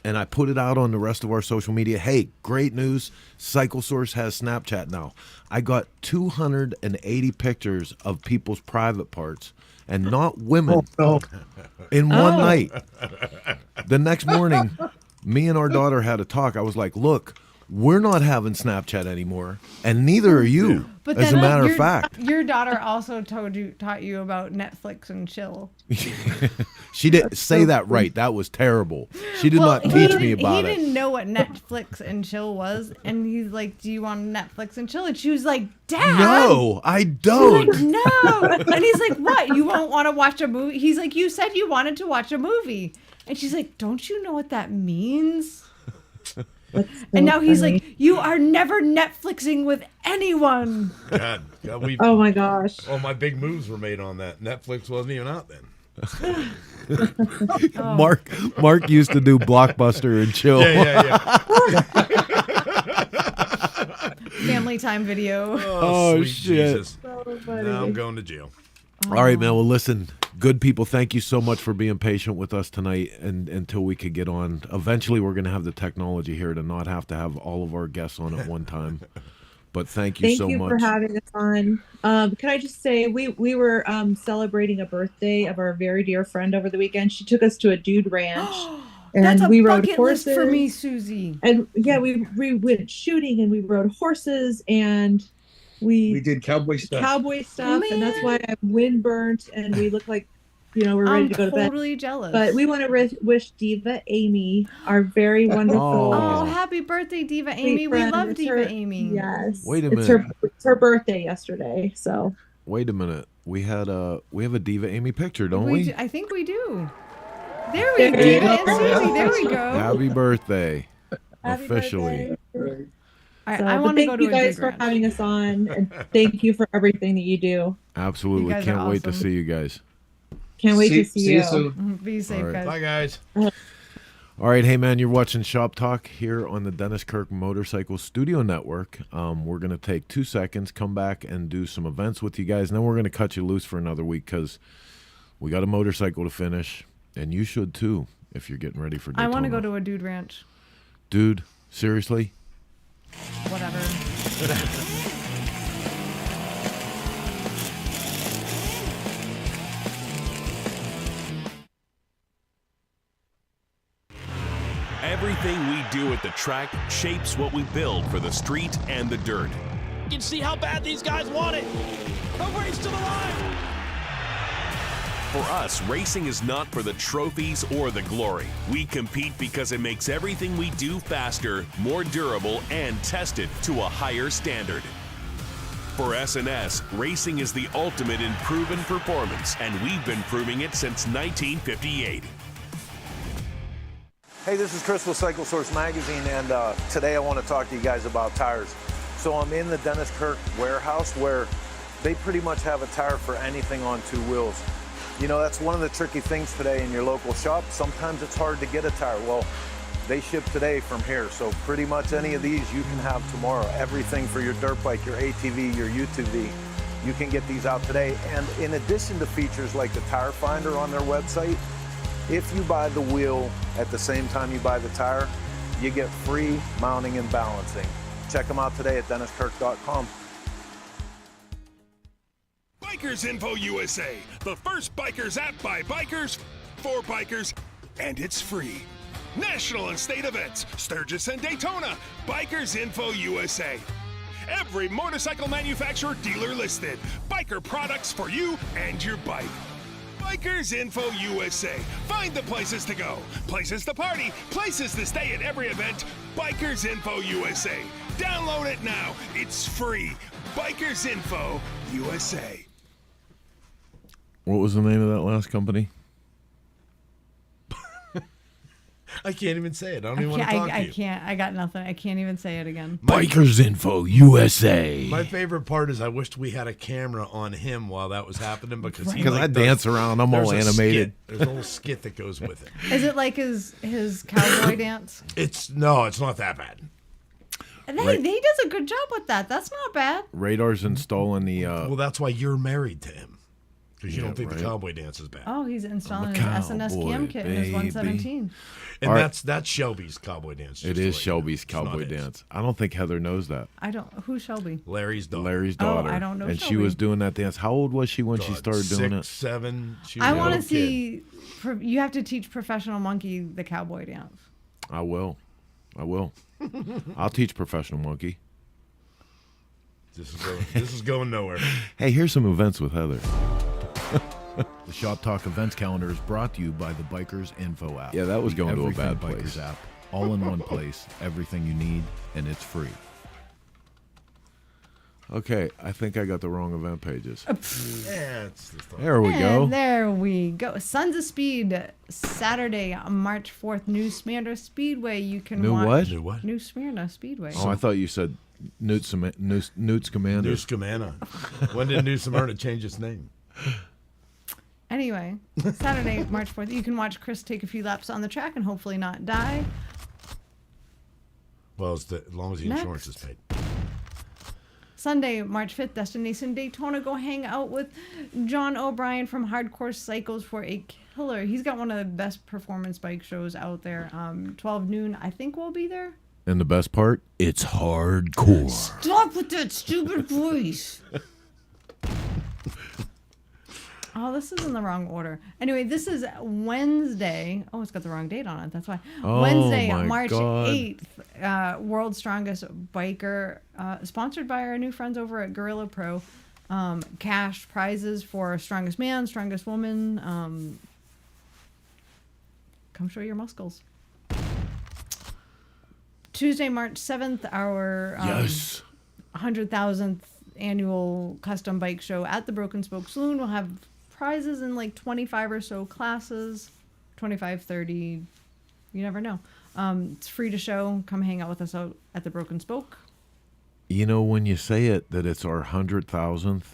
And I put it out on the rest of our social media. Hey, great news. Cycle Source has Snapchat now. I got 280 pictures of people's private parts, and not women, in one night. The next morning, me and our daughter had a talk. I was like, look, we're not having Snapchat anymore, and neither are you, but as a matter of fact. Your daughter also taught you about Netflix and chill. She didn't say that right. That was terrible. She did not teach me about it. He didn't know what Netflix and chill was, and he's like, do you want Netflix and chill? And she was like, Dad. No, I don't. Like, no. And he's like, what? You won't want to watch a movie? He's like, you said you wanted to watch a movie. And she's like, don't you know what that means? And now he's like, you are never Netflixing with anyone. God, oh my gosh. All my big moves were made on that. Netflix wasn't even out then. Mark used to do Blockbuster and chill. Yeah. Family time video. Oh sweet shit. Jesus. Now I'm going to jail. All right, man. Well, listen, good people, thank you so much for being patient with us tonight and until we could get on. Eventually, we're going to have the technology here to not have to have all of our guests on at one time. But thank you so much. Thank you for having us on. Can I just say, we were celebrating a birthday of our very dear friend over the weekend. She took us to a dude ranch. And That's a we rode bucket horses list for me, Suzy. And yeah, we went shooting and we rode horses and we did cowboy stuff. And that's why I'm wind burnt and we look like, we're ready to go to bed. I'm totally jealous. But we want to wish Diva Amy, our very wonderful. Oh, happy birthday, Diva Amy. We love Diva Amy. Yes. Wait a minute. It's her birthday yesterday, so. Wait a minute. We have a Diva Amy picture, don't we? I think we do. There we go. Diva and Suzy. There we go. Happy birthday. Happy officially. Birthday. I want to go to Thank you guys for having us on, and thank you for everything that you do. Absolutely. Can't wait to see you guys. Can't wait to see you. Soon. Be safe, guys. Bye, guys. All right, hey man, you're watching Shop Talk here on the Dennis Kirk Motorcycle Studio Network. We're going to take 2 seconds, come back and do some events with you guys, and then we're going to cut you loose for another week because we got a motorcycle to finish, and you should too if you're getting ready for Daytona. I want to go to a dude ranch. Dude, seriously? Whatever. Everything we do at the track shapes what we build for the street and the dirt. You can see how bad these guys want it. A race to the line. For us, racing is not for the trophies or the glory. We compete because it makes everything we do faster, more durable, and tested to a higher standard. For S&S, racing is the ultimate in proven performance, and we've been proving it since 1958. Hey, this is Chris with Cycle Source Magazine, and today I want to talk to you guys about tires. So I'm in the Dennis Kirk warehouse where they pretty much have a tire for anything on two wheels. You know, that's one of the tricky things today in your local shop. Sometimes it's hard to get a tire. Well, they ship today from here, so pretty much any of these you can have tomorrow. Everything for your dirt bike, your ATV, your UTV, you can get these out today. And in addition to features like the tire finder on their website, if you buy the wheel at the same time you buy the tire, you get free mounting and balancing. Check them out today at DennisKirk.com. Bikers Info USA, the first bikers app by bikers, for bikers, and it's free. National and state events, Sturgis and Daytona, Bikers Info USA. Every motorcycle manufacturer dealer listed. Biker products for you and your bike. Bikers Info USA. Find the places to go, places to party, places to stay at every event. Bikers Info USA. Download it now. It's free. Bikers Info USA. What was the name of that last company? I can't even say it. I don't even want to talk to you. I can't. I got nothing. I can't even say it again. Bikers Info USA. My favorite part is I wished we had a camera on him while that was happening because I dance around. I'm all animated. There's a little skit that goes with it. Is it like his cowboy dance? It's not that bad. He does a good job with that. That's not bad. Radar's installing the. Well, that's why you're married to him because you don't think the cowboy dance is bad. Oh, he's installing his S&S cam kit in his 117. And that's Shelby's cowboy dance. It is Shelby's cowboy dance. I don't think Heather knows that. I don't. Who's Shelby? Larry's daughter. Larry's daughter. Oh, I don't know. And Shelby. she was doing that dance. How old was she when she started doing it? 6, 7. I want to see. You have to teach Professional Monkey the cowboy dance. I will. I'll teach Professional Monkey. This is going nowhere. Hey, here's some events with Heather. The Shop Talk events calendar is brought to you by the Bikers Info app. Yeah, that was going to a bad place. Bikers app, all in one place, everything you need, and it's free. Okay, I think I got the wrong event pages. There we go. There we go. Sons of Speed, Saturday, March 4th, New Smyrna Speedway. You can watch. New what? New Smyrna Speedway. Oh, I thought you said Newt's Commander. New Scamana. When did New Smyrna change its name? Anyway, Saturday, March 4th, you can watch Chris take a few laps on the track and hopefully not die. Well, as long as the insurance is paid. Sunday, March 5th, Destination Daytona. Go hang out with John O'Brien from Hardcore Cycles for a killer. He's got one of the best performance bike shows out there. 12 noon, I think we'll be there. And the best part, it's hardcore. Stop with that stupid voice. Oh, this is in the wrong order. Anyway, this is Wednesday. Oh, it's got the wrong date on it. That's why. Oh, Wednesday, my March God. 8th, World's Strongest Biker, sponsored by our new friends over at GorillaPro. Cash prizes for Strongest Man, Strongest Woman. Come show your muscles. Tuesday, March 7th, our 100,000th annual custom bike show at the Broken Spoke Saloon. We'll have prizes in like 25 or so classes, 25, 30, you never know. It's free to show. Come hang out with us out at the Broken Spoke. You know, when you say it, that it's our 100,000th.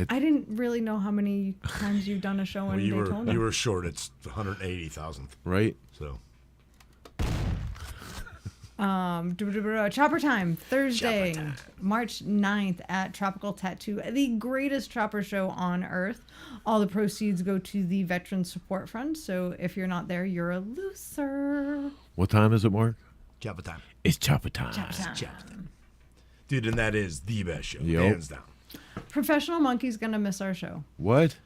I didn't really know how many times you've done a show in Daytona. You were short. It's 180,000th. Right. So. Chopper Time, Thursday, March 9th at Tropical Tattoo, the greatest chopper show on earth. All the proceeds go to the Veteran Support Fund, so if you're not there, you're a loser. What time is it, Mark? Chopper time. It's chopper time. Chopper time. Dude, and that is the best show, Yep. hands down. Professional Monkey's going to miss our show. What?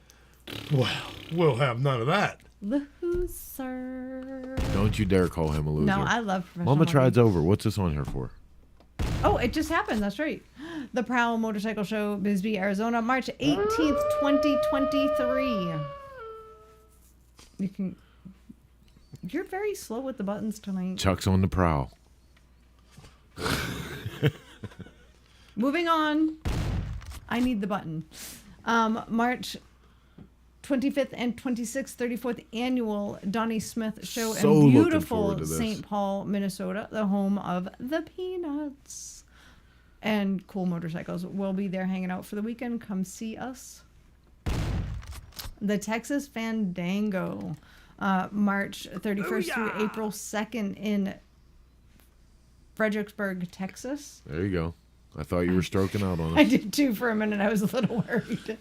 Well, we'll have none of that. Loser. Don't you dare call him a loser. No, I love Professional Mama Tride's Monkey. over. What's this on here for? Oh, it just happened. That's right. The Prowl Motorcycle Show, Bisbee, Arizona, March 18th, 2023. You're very slow with the buttons tonight. Chuck's on the prowl. Moving on. I need the button. March 25th and 26th, 34th annual Donnie Smith Show So in looking beautiful forward to this. St. Paul, Minnesota, the home of the Peanuts. And Cool Motorcycles will be there hanging out for the weekend. Come see us. The Texas Fandango, March 31st through April 2nd in Fredericksburg, Texas. There you go. I thought you were stroking out on I it. did too for a minute. I was a little worried.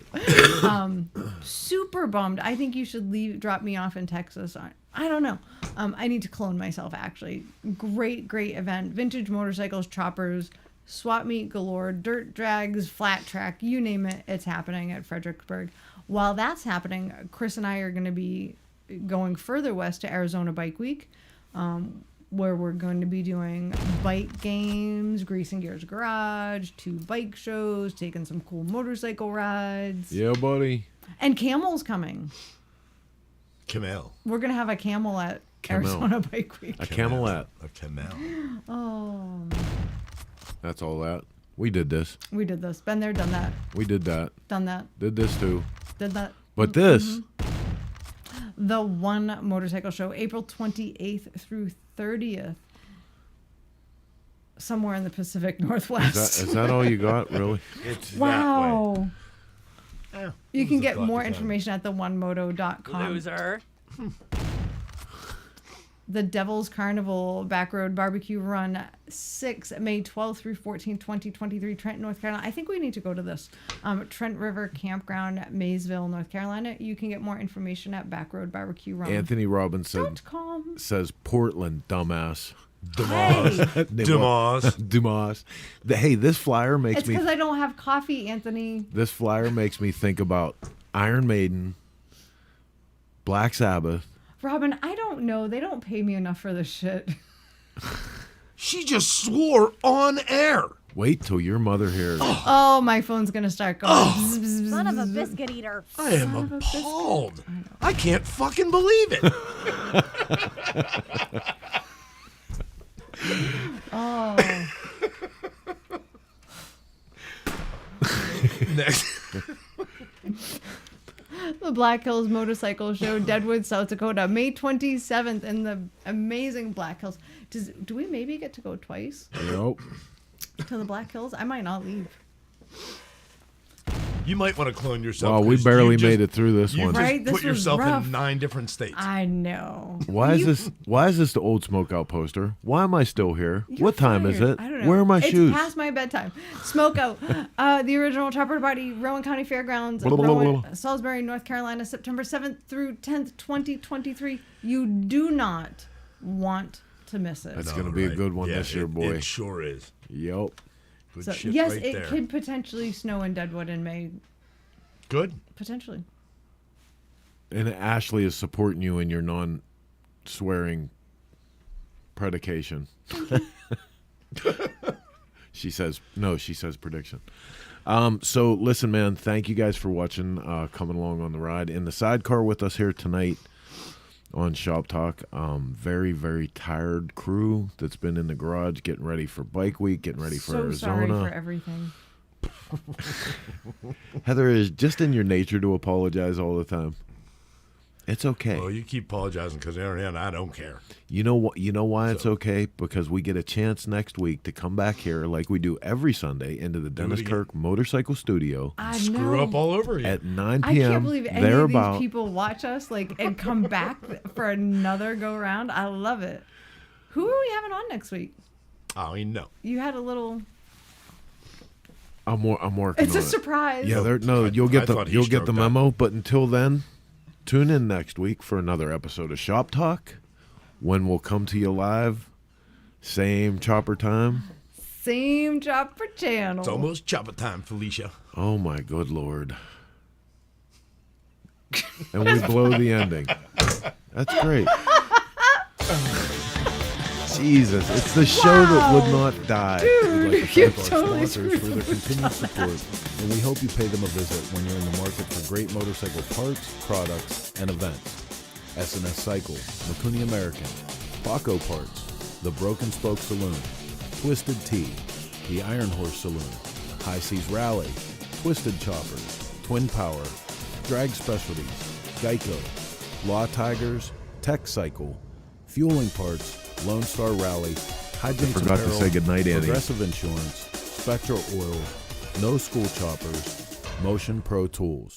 Super bummed. I think you should drop me off in Texas. I don't know. I need to clone myself, actually. Great event. Vintage motorcycles, choppers, swap meet galore, dirt drags, flat track, you name it. It's happening at Fredericksburg. While that's happening, Chris and I are going to be going further west to Arizona Bike Week, where we're going to be doing bike games, Grease and Gears Garage, 2 bike shows, taking some cool motorcycle rides. Yeah, buddy. And Camel's coming. Camel. We're going to have a camel at Camel. Arizona Bike Week. A camelet. A camel. Oh, That's all that. We did this. we did this. Been there, done that. We did that. Done that. Did this too. Did that. But this, The One Motorcycle Show, April 28th through 30th. Somewhere in the Pacific Northwest. is that all you got, really? It's Wow. that way. You can get thought more to tell information at theonemoto.com. Loser. The Devil's Carnival Backroad Barbecue Run, May 12th through 14th, 2023, Trent, North Carolina. I think we need to go to this. Trent River Campground, Maysville, North Carolina. You can get more information at Backroad Barbecue Run. Anthony Robinson says Portland, dumbass. Dumas. Hey, this flyer makes It's me. because I don't have coffee, Anthony. This flyer makes me think about Iron Maiden, Black Sabbath. Robin, I don't know. They don't pay me enough for this shit. She just swore on air. Wait till your mother hears. Oh, my phone's going to start going. Bzz, bzz, bzz, Son of a bzz, bzz. biscuit eater. I am appalled. I can't fucking believe it. Oh. Next. The Black Hills Motorcycle Show, Deadwood, South Dakota, May 27th in the amazing Black Hills. Do we maybe get to go twice Nope. to the Black Hills? I might not leave. You might want to clone yourself. Well, we 'cause barely you just- made it through this you one. just Right? This put was yourself rough. in 9 different states. I know. Why is this the old Smokeout poster? Why am I still here? You're What time is fired. it? I don't know. Where are my it's shoes? It's past my bedtime. Smokeout. The original Chopper Party, Rowan County Fairgrounds, Blah, blah, blah, Rowan, blah. Salisbury, North Carolina, September 7th through 10th, 2023. You do not want to miss it. That's going to be a good one this year, boy. It sure is. Yep. Good So, shit yes, right it there. could potentially snow in Deadwood in May. Good. Potentially. And Ashley is supporting you in your non-swearing predication. She says prediction. So listen, man, thank you guys for watching, coming along on the ride. In the sidecar with us here tonight on Shop Talk, very, very tired crew that's been in the garage getting ready for Bike Week, getting ready for Arizona. Sorry for everything. Heather, is just in your nature to apologize all the time. It's okay. Well, you keep apologizing because I don't care. You know what? You know why it's okay? Because we get a chance next week to come back here like we do every Sunday into the Dennis Kirk Motorcycle Studio. I Screw know. up all over again. At 9 I p.m. can't believe any of thereabout. these people watch us and come back for another go round. I love it. Who are we having on next week? Oh, no. You had a little. I'm working. It's on a surprise. Yeah, you'll get the memo. But until then, tune in next week for another episode of Shop Talk, when we'll come to you live, same chopper time, same chopper channel. It's almost chopper time, Felicia. Oh my good Lord! And we blow the ending. That's great. Jesus, it's the show that would not die. Dude, We'd like to thank our totally sponsors for their continued support, and we hope you pay them a visit when you're in the market for great motorcycle parts, products, and events. S&S Cycle, Makuni American, Baco Parts, The Broken Spoke Saloon, Twisted Tea, The Iron Horse Saloon, High Seas Rally, Twisted Choppers, Twin Power, Drag Specialties, Geico, Law Tigers, Tech Cycle, Fueling Parts, Lone Star Rally, Hydrants Forgot to Apparel, say goodnight, Andy. Progressive Insurance, Spectral Oil, No School Choppers, Motion Pro Tools.